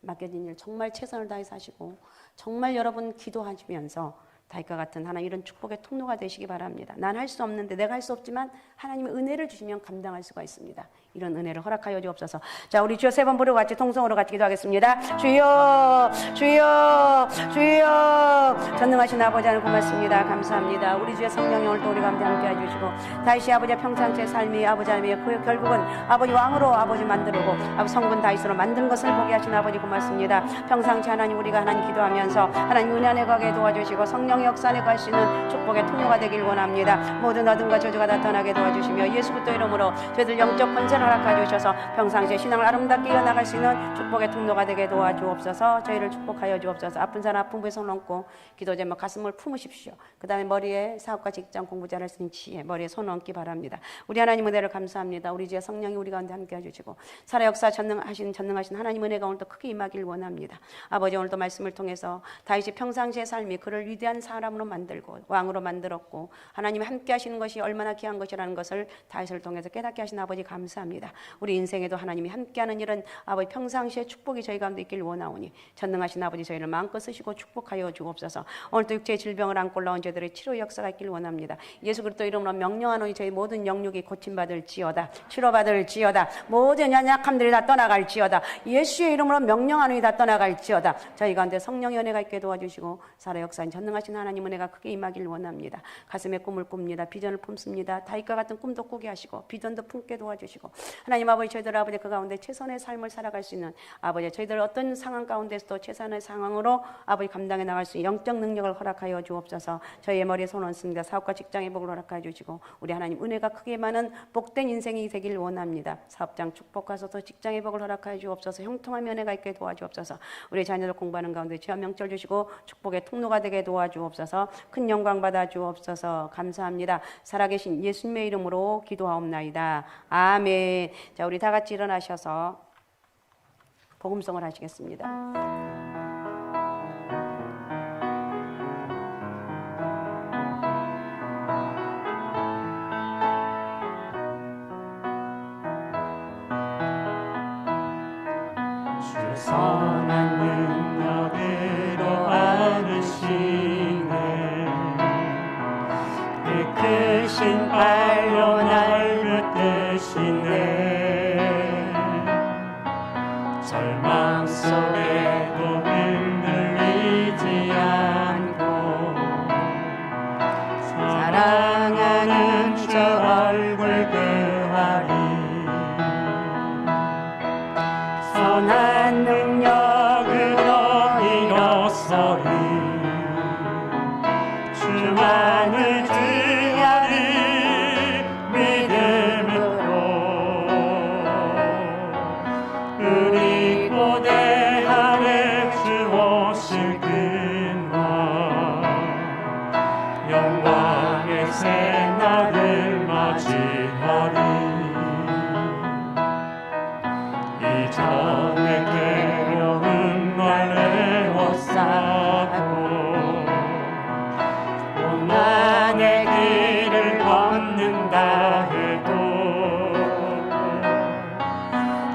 맡겨진 일 정말 최선을 다해서 하시고 정말 여러분 기도하시면서 다윗과 같은 하나님 이런 축복의 통로가 되시기 바랍니다. 난 할 수 없는데 내가 할 수 없지만 하나님의 은혜를 주시면 감당할 수가 있습니다. 이런 은혜를 허락하여 주옵소서. 자, 우리 주여 세 번 부르고 같이 통성으로 같이 기도하겠습니다. 주여 주여 주여 전능하신 아버지 하나님 고맙습니다. 감사합니다. 우리 주의 성령이 오늘도 우리 가운데 함께 해주시고 다윗이 아버지의 평상시의 삶이 아버지 하나님의 그 결국은 아버지 왕으로 아버지 만들고 아버지 성군 다윗으로 만든 것을 보게 하신 아버지 고맙습니다. 평상시 하나님 우리가 하나님 기도하면서 하나님 은혜 안에 가게 도와주시고 성령의 역사 안에 갈 수 있는 축복의 통로가 되길 원합니다. 모든 어둠과 저주가 나타나게 도와주시며 예수 그리스도 이름으로 저희들 영적 권세를 허락해 주셔서 평상시에 신앙을 아름답게 이어나갈 수 있는 축복의 통로가 되게 도와주옵소서. 저희를 축복하여 주옵소서. 아픈 사람 아픈 부에 손 얹고 기도 제목 가슴을 품으십시오. 그 다음에 머리에 사업과 직장 공부 잘할 수 있는 지혜 머리에 손 얹기 바랍니다. 우리 하나님 은혜를 감사합니다. 우리 주의 성령이 우리 가운데 함께 해주시고 살아 역사 전능하신 하나님 은혜가 오늘도 크게 임하길 원합니다. 아버지 오늘도 말씀을 통해서 다윗이 평상시의 삶이 그를 위대한 사람으로 만들고 왕으로 만들었고 하나님이 함께 하시는 것이 얼마나 귀한 것이라는 것을 다윗을 통해서 깨닫게 하신 아버지 감사합니다. 우리 인생에도 하나님이 함께하는 일은 아버지 평상시의 축복이 저희 가운데 있길 원하오니 전능하신 아버지 저희를 마음껏 쓰시고 축복하여 주옵소서. 오늘도 육체의 질병을 안고 올라온 저희들의 치료 역사가 있길 원합니다. 예수 그리스도 이름으로 명령하노니 저희 모든 영육이 고침받을지어다 치료받을지어다 모든 연약함들이 다 떠나갈지어다 예수의 이름으로 명령하노니 다 떠나갈지어다. 저희 가운데 성령의 은혜가 있게 도와주시고 살아 역사인 전능하신 하나님 은혜가 크게 임하길 원합니다. 가슴에 꿈을 꿉니다. 비전을 품습니다. 다윗과 같은 꿈도 꾸게 하시고 비전도 품게 도와주시고 하나님 아버지 저희들 아버지 그 가운데 최선의 삶을 살아갈 수 있는 아버지 저희들 어떤 상황 가운데서도 최선의 상황으로 아버지 감당해 나갈 수 있는 영적 능력을 허락하여 주옵소서. 저희의 머리에 손 얹습니다. 사업과 직장의 복을 허락하여 주시고 우리 하나님 은혜가 크게 많은 복된 인생이 되길 원합니다. 사업장 축복하소서 직장의 복을 허락하여 주옵소서. 형통한 은혜가 있게 도와주옵소서. 우리 자녀들 공부하는 가운데 지원 명철 주시고 축복의 통로가 되게 도와주옵소서. 큰 영광 받아 주옵소서. 감사합니다. 살아계신 예수님의 이름으로 기도하옵나이다. 아멘. 자, 우리 다 같이 일어나셔서 복음성을 하시겠습니다. 선한 능력으로 안으시네 그 크신 발로 날 붙드시네 절망 속에도 흔들리지 않고 사랑하는 저 얼굴 그하리 선한 능력으로 일어서리 주만 의지하리 믿음으로 우리 고대 안에 주 오실 그날 영광의 새날을 맞이하리 이전의 괴로운 날 애워싸고 고난의 길을 걷는다 해도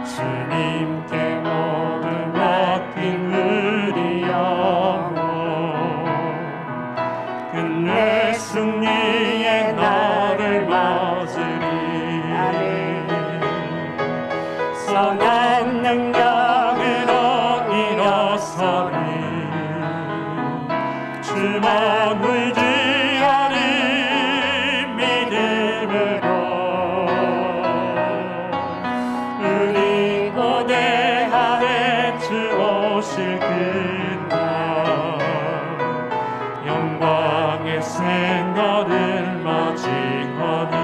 주님께 모두 맡긴 우리 영혼 끝내 승리의 날을 맞으리 선한 능력으로 일어서리 주만 의지하리 믿음으로 우리 고대 안에 주 오실 그날 영광의 새날을 맞이하리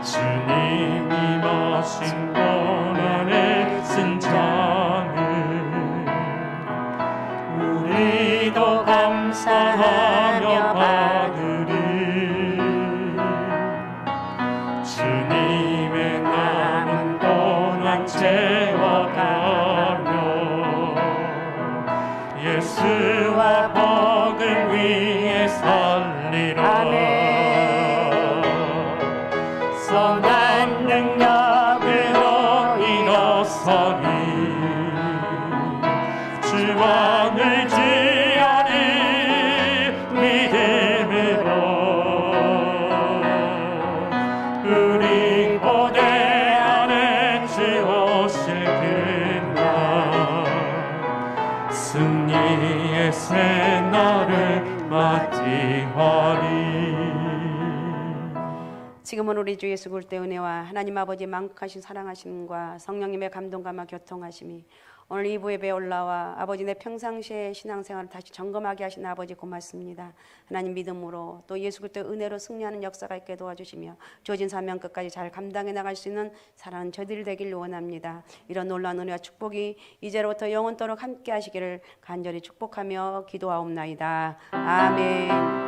주님이 마신 고난의 쓴 잔을 우리도 감사하며 받으리 주님의 남은 고난 채워가며 예수와 복음 위에 살리라 선한 능력으로 일어서리 주만 의지하리 믿음으로 우리 고대 안에 주 오실 그날 승리의 새날을 맞이하리 지금은 우리 주 예수 그리스도의 은혜와 하나님 아버지의 만극하신 사랑하심과 성령님의 감동감화 교통하심이 오늘 이 부에 올라와 아버지 내 평상시의 신앙생활을 다시 점검하게 하신 아버지 고맙습니다. 하나님 믿음으로 또 예수 그리스도의 은혜로 승리하는 역사가 있게 도와주시며 주어진 사명 끝까지 잘 감당해 나갈 수 있는 사랑하는 저들 되길 원합니다. 이런 놀라운 은혜와 축복이 이제로부터 영원토록 함께 하시기를 간절히 축복하며 기도하옵나이다. 아멘.